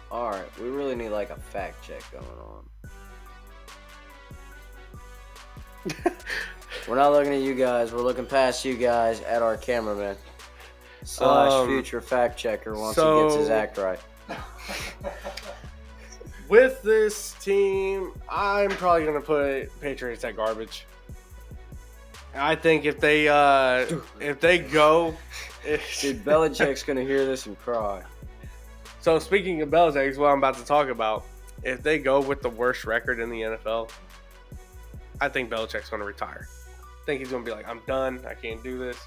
All right. We really need like a fact check going on. We're not looking at you guys. We're looking past you guys at our cameraman / future fact checker once he gets his act right. With this team, I'm probably going to put Patriots at garbage. I think if they go... Dude, Belichick's going to hear this and cry. So speaking of Belichick, what I'm about to talk about, if they go with the worst record in the NFL, I think Belichick's going to retire. I think he's going to be like, I'm done. I can't do this.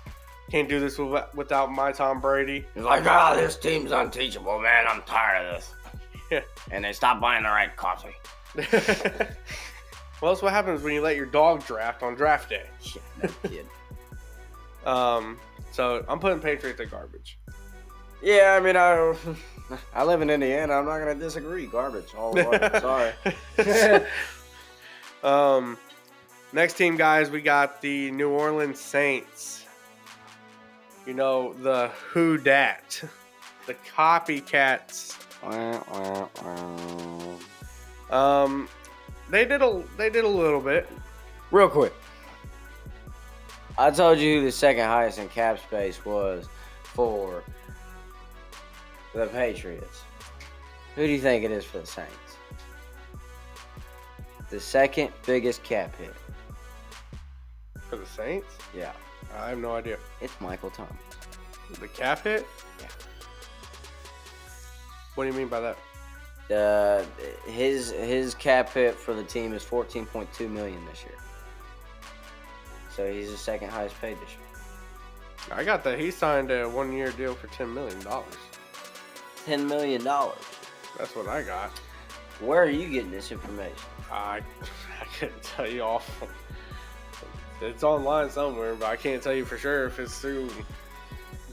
Can't do this without my Tom Brady. He's like, this team's unteachable, man. I'm tired of this. Yeah. And they stopped buying the right coffee. Well, that's what happens when you let your dog draft on draft day. Yeah, no kid. So I'm putting Patriots at garbage. Yeah, I mean, I live in Indiana. I'm not going to disagree. Garbage. All sorry. Next team, guys, we got the New Orleans Saints. You know, the who dat, the copycats. They did a little bit. Real quick. I told you who the second highest in cap space was for the Patriots. Who do you think it is for the Saints? The second biggest cap hit. For the Saints? Yeah. I have no idea. It's Michael Thomas. The cap hit? Yeah. What do you mean by that? His cap hit for the team is $14.2 million this year. So he's the second highest paid this year. I got that. He signed a 1-year deal for $10 million. $10 million. That's what I got. Where are you getting this information? I couldn't tell you off. It's online somewhere, but I can't tell you for sure if it's through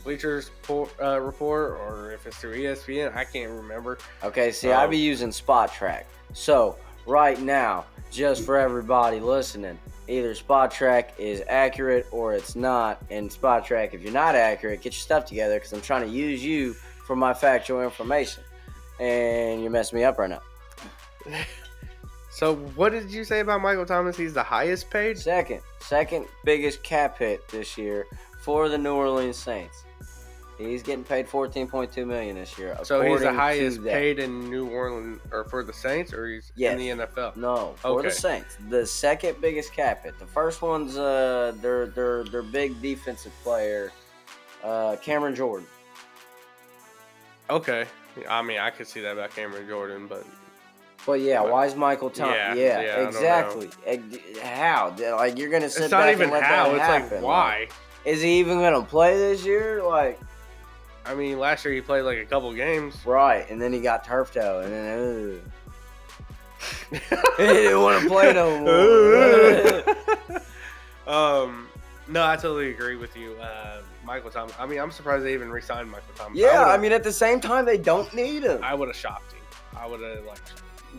Bleachers Report or if it's through ESPN. I can't remember. Okay, see, I be using Spot Track. So right now, just for everybody listening, either Spot Track is accurate or it's not. And Spot Track, if you're not accurate, get your stuff together because I'm trying to use you for my factual information. And you're messing me up right now. So what did you say about Michael Thomas? He's the highest paid? Second biggest cap hit this year for the New Orleans Saints. He's getting paid $14.2 million this year. So he's the according highest to that. paid in New Orleans or for the Saints, or he's Yes. in the NFL? No, for the Okay. Saints. The second biggest cap hit. The first one's their big defensive player, Cameron Jordan. Okay. I mean, I could see that about Cameron Jordan, but yeah, why is Michael Thomas? Yeah, Yeah, I don't exactly. How? Like, you're gonna sit it's not back even and let how. that It's happen? like why. Like, is he even gonna play this year? Like, I mean, last year he played like a couple games. right, and then he got turf toe, and then he didn't want to play no more. No, I totally agree with you. Michael Thomas. I mean, I'm surprised they even re-signed Michael Thomas. Yeah, I mean, at the same time, they don't need him. I would have shocked him. I would have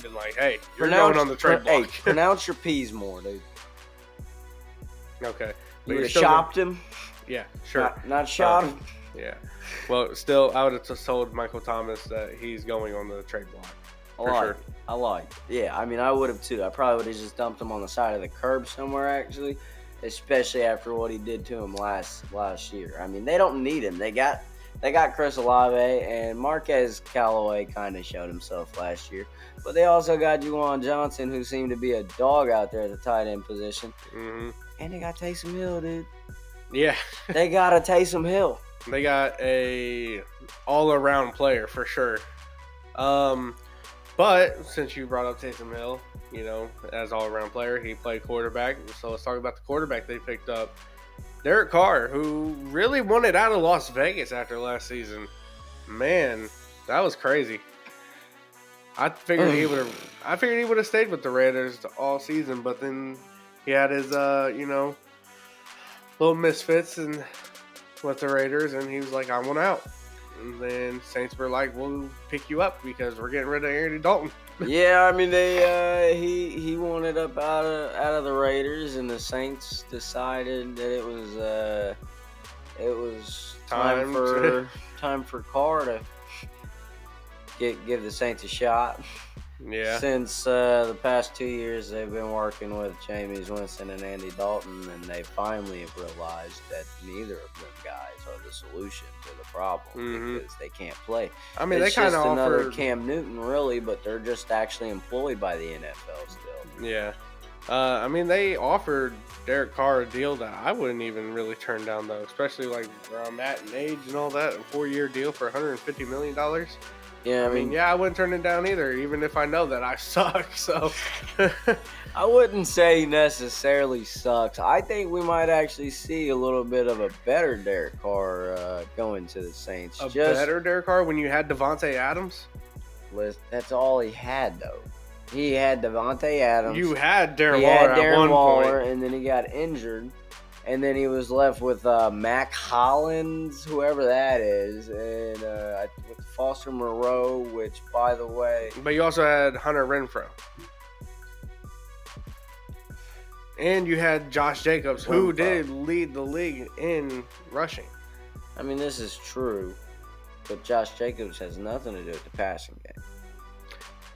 been like, "Hey, you're going on the trade block." Hey, pronounce your P's more, dude. Okay. You would have shopped him. Yeah, sure. Not shot him. Yeah. Well, still, I would have just told Michael Thomas that he's going on the trade block. I like it. Yeah, I mean, I would have too. I probably would have just dumped him on the side of the curb somewhere, actually, especially after what he did to him last year. I mean, they don't need him. They got Chris Olave, and Marquez Callaway kind of showed himself last year. But they also got Juwan Johnson, who seemed to be a dog out there at the tight end position. Mm-hmm. And they got Taysom Hill, dude. Yeah. They got a Taysom Hill. They got a all-around player for sure. But since you brought up Taysom Hill, as all-around player, he played quarterback. So let's talk about the quarterback they picked up, Derek Carr, who really wanted out of Las Vegas after last season. Man, that was crazy. I figured he would have stayed with the Raiders all season, but then he had his little misfits and with the Raiders, and he was like, "I want out." And then Saints were like, "We'll pick you up because we're getting rid of Andy Dalton." Yeah, I mean he wanted up out of the Raiders, and the Saints decided that it was time for Carr to give the Saints a shot. Yeah. Since the past 2 years, they've been working with Jameis Winston and Andy Dalton, and they finally have realized that neither of them guys are the solution to the problem because they can't play. I mean, it's they kind of just another offered Cam Newton, really, but they're just actually employed by the NFL still. Yeah. I mean, they offered Derek Carr a deal that I wouldn't even really turn down, though, especially like where I'm at in age and all that. A 4-year deal for $150 million. Yeah, I mean, I wouldn't turn it down either, even if I know that I suck. So I wouldn't say he necessarily sucks. I think we might actually see a little bit of a better Derek Carr going to the Saints. Better Derek Carr when you had Devontae Adams? That's all he had, though. He had Devontae Adams. You had Darren Waller at one point. And then he got injured. And then he was left with Mac Hollins, whoever that is, and with Foster Moreau, which, by the way... But you also had Hunter Renfrow. And you had Josh Jacobs, who did lead the league in rushing. I mean, this is true, but Josh Jacobs has nothing to do with the passing game.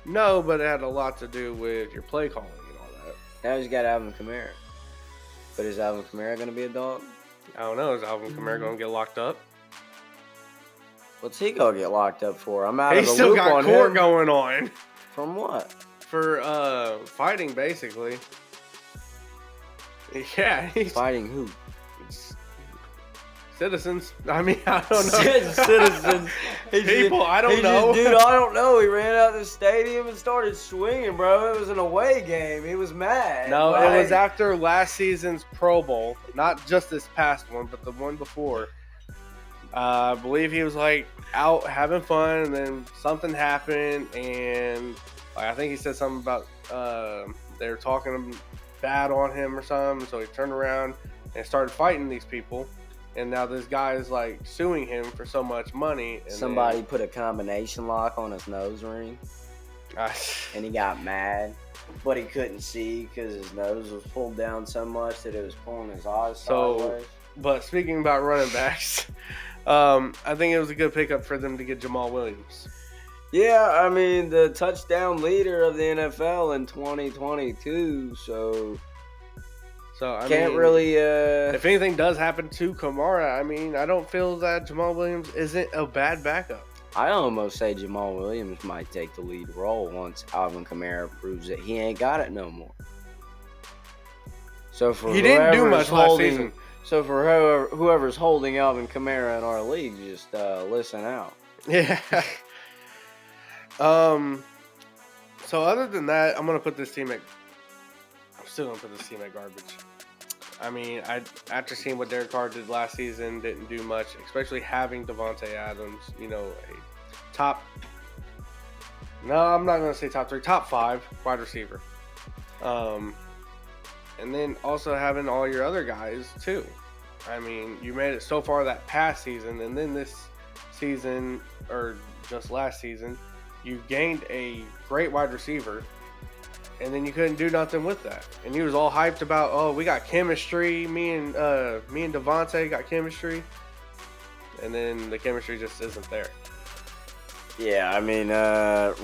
No, but it had a lot to do with your play calling and all that. Now he's got Alvin Kamara. But is Alvin Kamara going to be a dog? I don't know. Is Alvin Kamara going to get locked up? What's he going to get locked up for? I'm out of the loop on him. He still got court going on. From what? For fighting, basically. Yeah. Fighting who? Citizens. I mean, I don't know. Citizens. People, I don't know. Dude, I don't know. He ran out of the stadium and started swinging, bro. It was an away game. He was mad. No, it was after last season's Pro Bowl. Not just this past one, but the one before. I believe he was out having fun, and then something happened, and I think he said something about they were talking bad on him or something, so he turned around and started fighting these people. And now this guy is suing him for so much money. And somebody put a combination lock on his nose ring. And he got mad. But he couldn't see because his nose was pulled down so much that it was pulling his eyes sideways. But speaking about running backs, I think it was a good pickup for them to get Jamal Williams. Yeah, I mean, the touchdown leader of the NFL in 2022. So So I Can't mean, really. if anything does happen to Kamara, I mean, I don't feel that Jamal Williams isn't a bad backup. I almost say Jamal Williams might take the lead role once Alvin Kamara proves that he ain't got it no more. So for He didn't do much last season. So for whoever's holding Alvin Kamara in our league, just listen out. Yeah. So other than that, I'm still gonna put this team at garbage. I mean, after seeing what Derek Carr did last season, didn't do much, especially having Devontae Adams, a top. No, I'm not gonna say top 3, top 5 wide receiver. And then also having all your other guys too. I mean, you made it so far that past season, and then this season, or just last season, you gained a great wide receiver, and then you couldn't do nothing with that. And he was all hyped about, oh, we got chemistry. Me and Devontae got chemistry, and then the chemistry just isn't there. Yeah, I mean,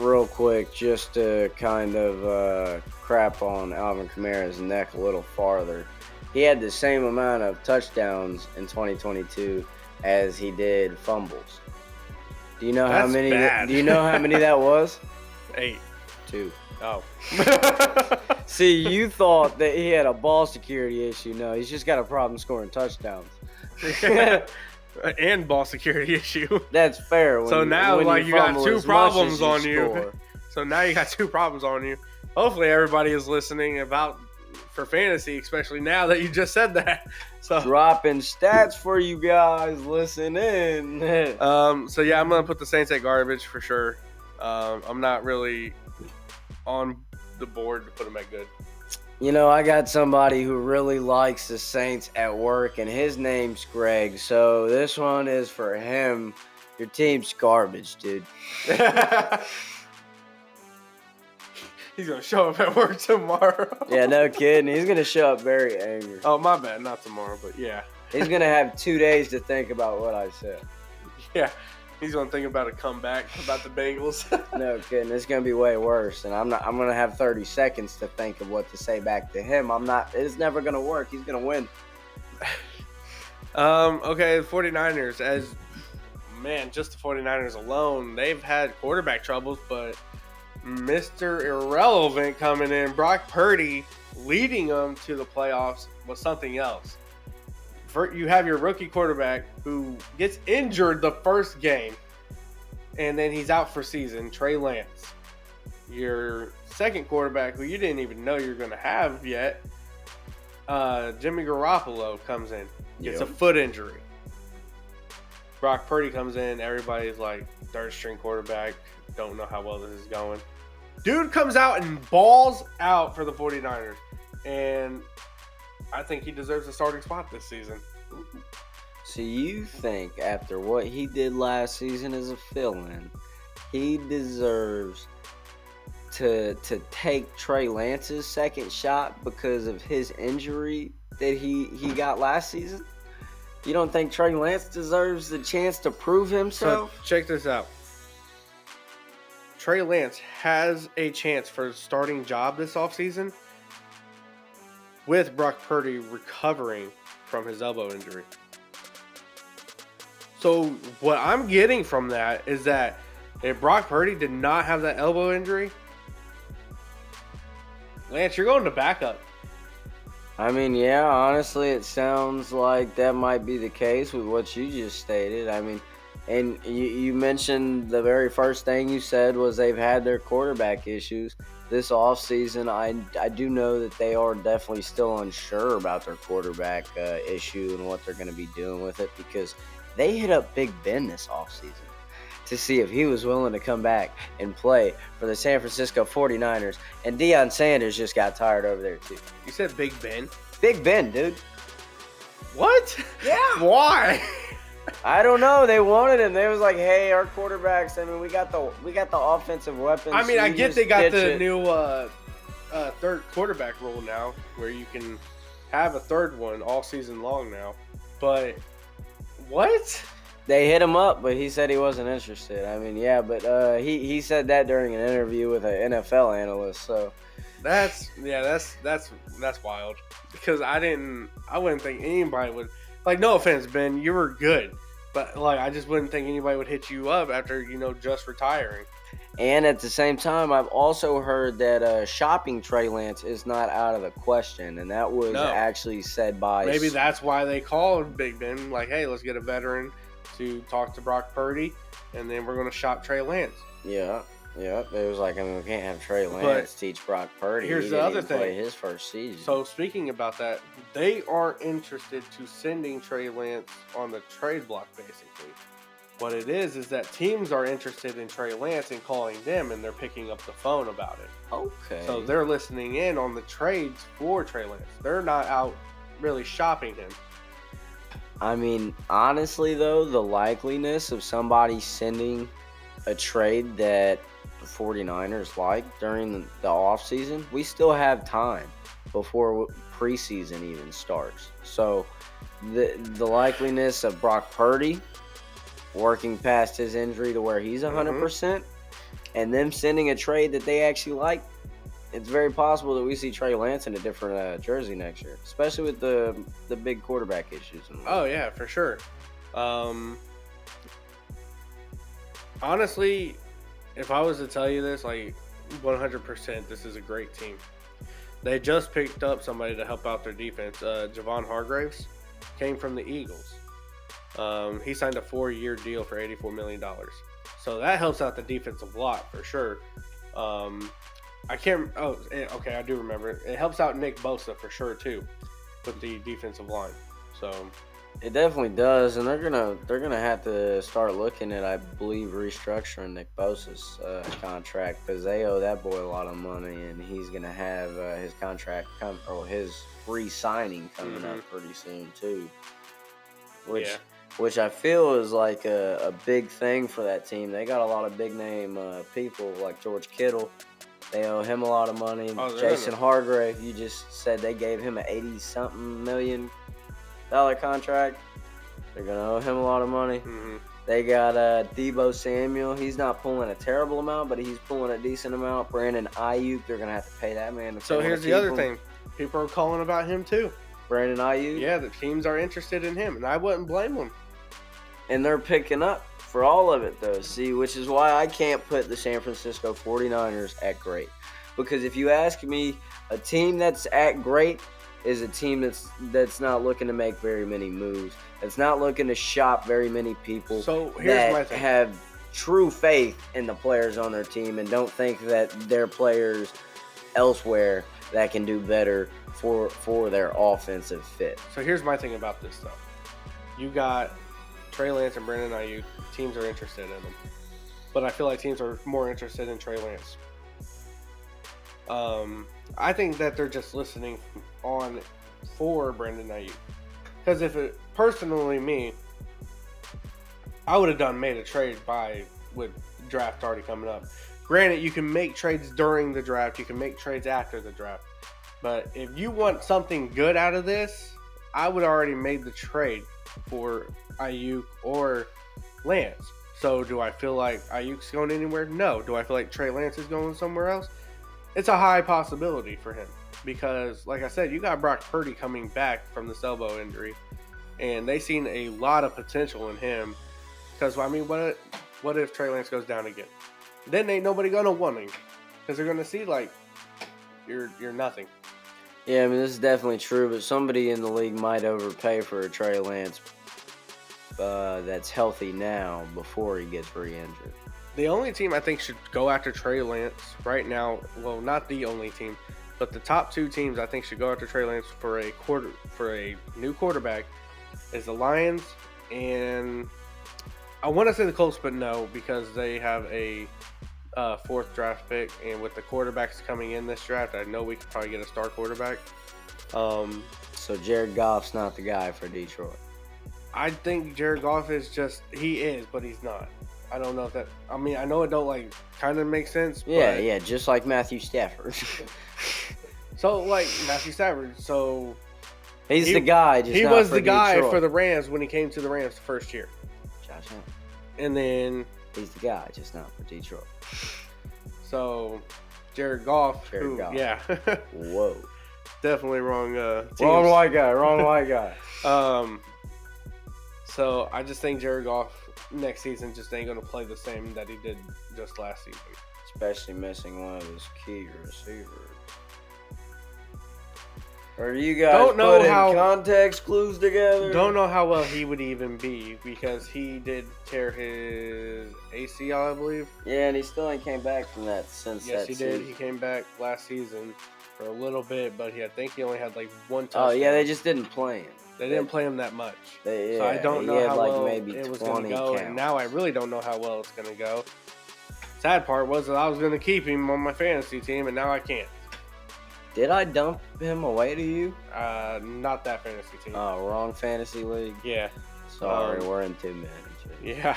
real quick, just to kind of crap on Alvin Kamara's neck a little farther. He had the same amount of touchdowns in 2022 as he did fumbles. Do you know how many? Bad. Do you know how many that was? 8. 2. Oh. See, you thought that he had a ball security issue. No, he's just got a problem scoring touchdowns. And ball security issue. That's fair. So now, you got 2 problems on you. So now you got 2 problems on you. Hopefully, everybody is listening for fantasy, especially now that you just said that. So dropping stats for you guys. Listen in. So yeah, I'm gonna put the Saints at garbage for sure. I'm not really on the board to put them at good. I got somebody who really likes the Saints at work, and his name's Greg. So this one is for him. Your team's garbage, dude. He's going to show up at work tomorrow. Yeah, no kidding. He's going to show up very angry. Oh, my bad. Not tomorrow, but yeah. He's going to have 2 days to think about what I said. Yeah. He's going to think about a comeback about the Bengals. No kidding. It's going to be way worse. And I'm going to have 30 seconds to think of what to say back to him. It's never going to work. He's going to win. Okay, the 49ers. Just the 49ers alone, they've had quarterback troubles, but Mr. Irrelevant coming in, Brock Purdy leading them to the playoffs was something else. You have your rookie quarterback who gets injured the first game, and then he's out for season, Trey Lance. Your second quarterback, who you didn't even know you're going to have yet, Jimmy Garoppolo comes in, gets a foot injury. Brock Purdy comes in, everybody's like, third-string quarterback, don't know how well this is going. Dude comes out and balls out for the 49ers, and I think he deserves a starting spot this season. So you think after what he did last season as a fill-in, he deserves to take Trey Lance's second shot because of his injury that he got last season? You don't think Trey Lance deserves the chance to prove himself? So check this out. Trey Lance has a chance for a starting job this offseason with Brock Purdy recovering from his elbow injury. So what I'm getting from that is that if Brock Purdy did not have that elbow injury, Lance, you're going to backup. I mean, yeah, honestly, it sounds like that might be the case with what you just stated. I mean, and you mentioned the very first thing you said was they've had their quarterback issues this offseason. I do know that they are definitely still unsure about their quarterback issue and what they're going to be doing with it, because they hit up Big Ben this offseason to see if he was willing to come back and play for the San Francisco 49ers. And Deion Sanders just got tired over there, too. You said Big Ben? Big Ben, dude. What? Yeah. Why? I don't know. They wanted him. They was like, "Hey, our quarterbacks. I mean, we got the offensive weapons." I mean, I get they got the new third quarterback rule now, where you can have a third one all season long now. But what? They hit him up, but he said he wasn't interested. I mean, yeah, but he said that during an interview with an NFL analyst. So That's wild. Because I wouldn't think anybody would, like, no offense, Ben, you were good. But, like, I just wouldn't think anybody would hit you up after, just retiring. And at the same time, I've also heard that shopping Trey Lance is not out of the question. And that was actually said by... Maybe that's why they called Big Ben. Like, hey, let's get a veteran to talk to Brock Purdy, and then we're going to shop Trey Lance. Yeah. It was like, we can't have Trey Lance teach Brock Purdy. Here's the other thing. Play his first season. So, speaking about that, they aren't interested to sending Trey Lance on the trade block, basically. What it is that teams are interested in Trey Lance and calling them, and they're picking up the phone about it. Okay. So, they're listening in on the trades for Trey Lance. They're not out really shopping him. I mean, honestly, though, the likeliness of somebody sending a trade that the 49ers like during the offseason, we still have time before preseason even starts. So the likeliness of Brock Purdy working past his injury to where he's 100%, and them sending a trade that they actually like, it's very possible that we see Trey Lance in a different jersey next year, especially with the big quarterback issues. Oh, yeah, for sure. Honestly, if I was to tell you this, like, 100%, this is a great team. They just picked up somebody to help out their defense. Javon Hargraves came from the Eagles. He signed a 4-year deal for $84 million. So that helps out the defense a lot, for sure. I do remember. It helps out Nick Bosa, for sure, too, with the defensive line. So... It definitely does, and they're gonna have to start looking at, I believe, restructuring Nick Bosa's contract, because they owe that boy a lot of money, and he's gonna have his contract his re-signing coming up pretty soon too. Which I feel is like a big thing for that team. They got a lot of big name people like George Kittle. They owe him a lot of money. Jason Hargrave, you just said they gave him an $80-something million contract. They're gonna owe him a lot of money. They got Deebo Samuel. He's not pulling a terrible amount, but he's pulling a decent amount. Brandon Ayuk, they're gonna have to pay that man. So here's the other thing: people are calling about him too. Brandon Ayuk. Yeah, the teams are interested in him, and I wouldn't blame them. And they're picking up for all of it, though. See, which is why I can't put the San Francisco 49ers at great, because if you ask me, a team that's at great is a team that's not looking to make very many moves. It's not looking to shop very many people. So here's my thing. Have true faith in the players on their team and don't think that there are players elsewhere that can do better for their offensive fit. So here's my thing about this, though. You got Trey Lance and Brandon Ayuk. Teams are interested in them. But I feel like teams are more interested in Trey Lance. I think that they're just listening on for Brandon Ayuk. Because if it personally me, I would have made a trade with draft already coming up. Granted, you can make trades during the draft, you can make trades after the draft. But if you want something good out of this, I would already made the trade for Ayuk or Lance. So do I feel like Ayuk's going anywhere? No. Do I feel like Trey Lance is going somewhere else? It's a high possibility for him. Because, like I said, you got Brock Purdy coming back from this elbow injury. And they seen a lot of potential in him. Because, I mean, what if Trey Lance goes down again? Then ain't nobody going to want him. Because they're going to see, like, you're nothing. Yeah, I mean, this is definitely true. But somebody in the league might overpay for a Trey Lance that's healthy now before he gets re-injured. The only team I think should go after Trey Lance right now, well, not the only team, but the top two teams I think should go after Trey Lance for a new quarterback is the Lions and I want to say the Colts, but no, because they have a fourth draft pick, and with the quarterbacks coming in this draft, I know we could probably get a star quarterback. So Jared Goff's not the guy for Detroit. I think Jared Goff he is, but he's not. I don't know if that. I mean, I know it don't kind of make sense. Yeah, yeah, just like Matthew Stafford. So like Matthew Stafford, so he's the guy. He was the guy for the Rams when he came to the Rams the first year. Josh Allen. And then he's the guy, just not for Detroit. So Jared Goff. Jared Goff. Yeah. Whoa. Definitely wrong teams. Wrong white guy. So I just think Jared Goff next season just ain't going to play the same that he did just last season. Especially missing one of his key receivers. Or you guys don't know putting how context clues together? Don't know how well he would even be because he did tear his ACL, I believe. Yeah, and he still ain't came back from that since Yes, that he season. did. He came back last season for a little bit, but I think he only had like one touchdown. Oh, yeah, they just didn't play him. They didn't play him that much. So I don't know how like well maybe it was going to go, counts. and now I really don't know how well it's going to go. Sad part was that I was going to keep him on my fantasy team, and now I can't. Did I dump him away to you? Not that fantasy team. Oh, wrong fantasy league? Yeah. Sorry, we're in two managers. Yeah.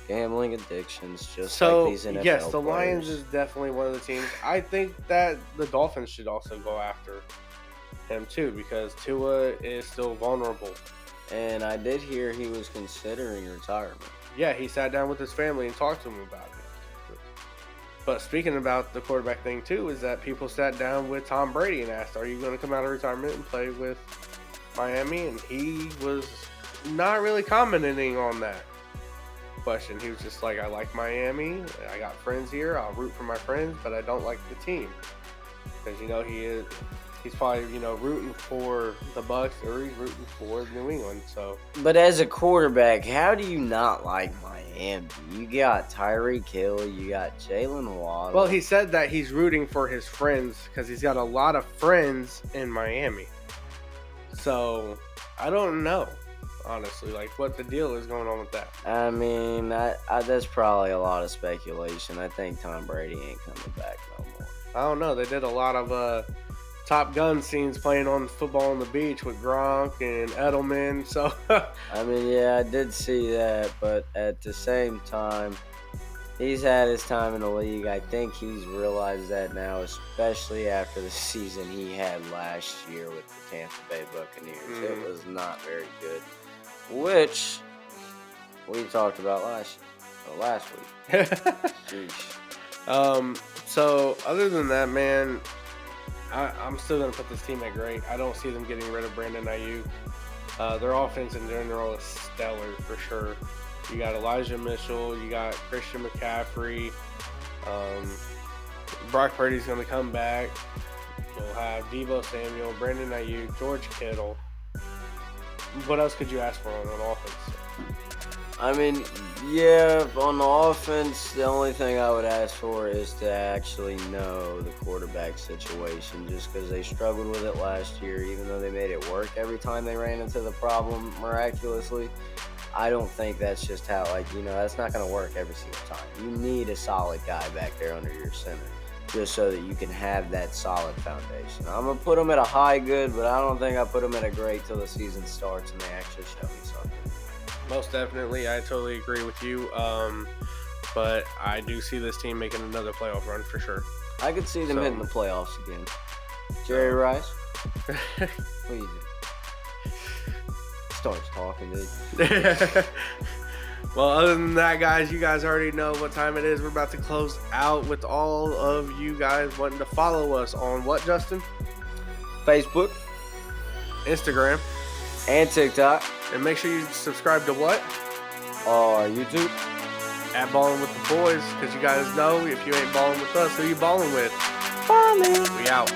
Gambling addictions, just so, like these NFL yes, the players. Lions is definitely one of the teams. I think that the Dolphins should also go after him too because Tua is still vulnerable. And I did hear he was considering retirement. Yeah, he sat down with his family and talked to him about it. But speaking about the quarterback thing too, is that people sat down with Tom Brady and asked, "Are you going to come out of retirement and play with Miami?" And he was not really commenting on that question. He was just like, "I like Miami. I got friends here. I'll root for my friends, but I don't like the team because he's probably rooting for the Bucks or he's rooting for New England." So, but as a quarterback, how do you not like Miami? You got Tyreek Hill, you got Jalen Waddle. Well, he said that he's rooting for his friends because he's got a lot of friends in Miami. So, I don't know, honestly, like what the deal is going on with that. I mean, that's probably a lot of speculation. I think Tom Brady ain't coming back no more. I don't know. They did a lot of Top Gun scenes playing on football on the beach with Gronk and Edelman. So, I mean, yeah, I did see that, but at the same time, he's had his time in the league. I think he's realized that now, especially after the season he had last year with the Tampa Bay Buccaneers. It was not very good, which we talked about last week. Sheesh. So other than that, man, I'm still going to put this team at great. I don't see them getting rid of Brandon Ayuk. Their offense in general is stellar for sure. You got Elijah Mitchell. You got Christian McCaffrey. Brock Purdy's going to come back. You'll have Deebo Samuel, Brandon Ayuk, George Kittle. What else could you ask for on offense? I mean, yeah, on the offense, the only thing I would ask for is to actually know the quarterback situation, just because they struggled with it last year, even though they made it work every time they ran into the problem miraculously. I don't think that's just how, that's not going to work every single time. You need a solid guy back there under your center, just so that you can have that solid foundation. I'm going to put them at a high good, but I don't think I put them at a great till the season starts and they actually show me something. Most definitely, I totally agree with you. But I do see this team making another playoff run for sure. I could see them hitting the playoffs again. Jerry Rice, what do you do? Starts talking, dude. Well, other than that, guys, you guys already know what time it is. We're about to close out with all of you guys wanting to follow us on what, Justin? Facebook, Instagram, and TikTok. And make sure you subscribe to what? YouTube. At Ballin' with the Boys, because you guys know if you ain't balling with us, who you balling with? Ballin'. We out.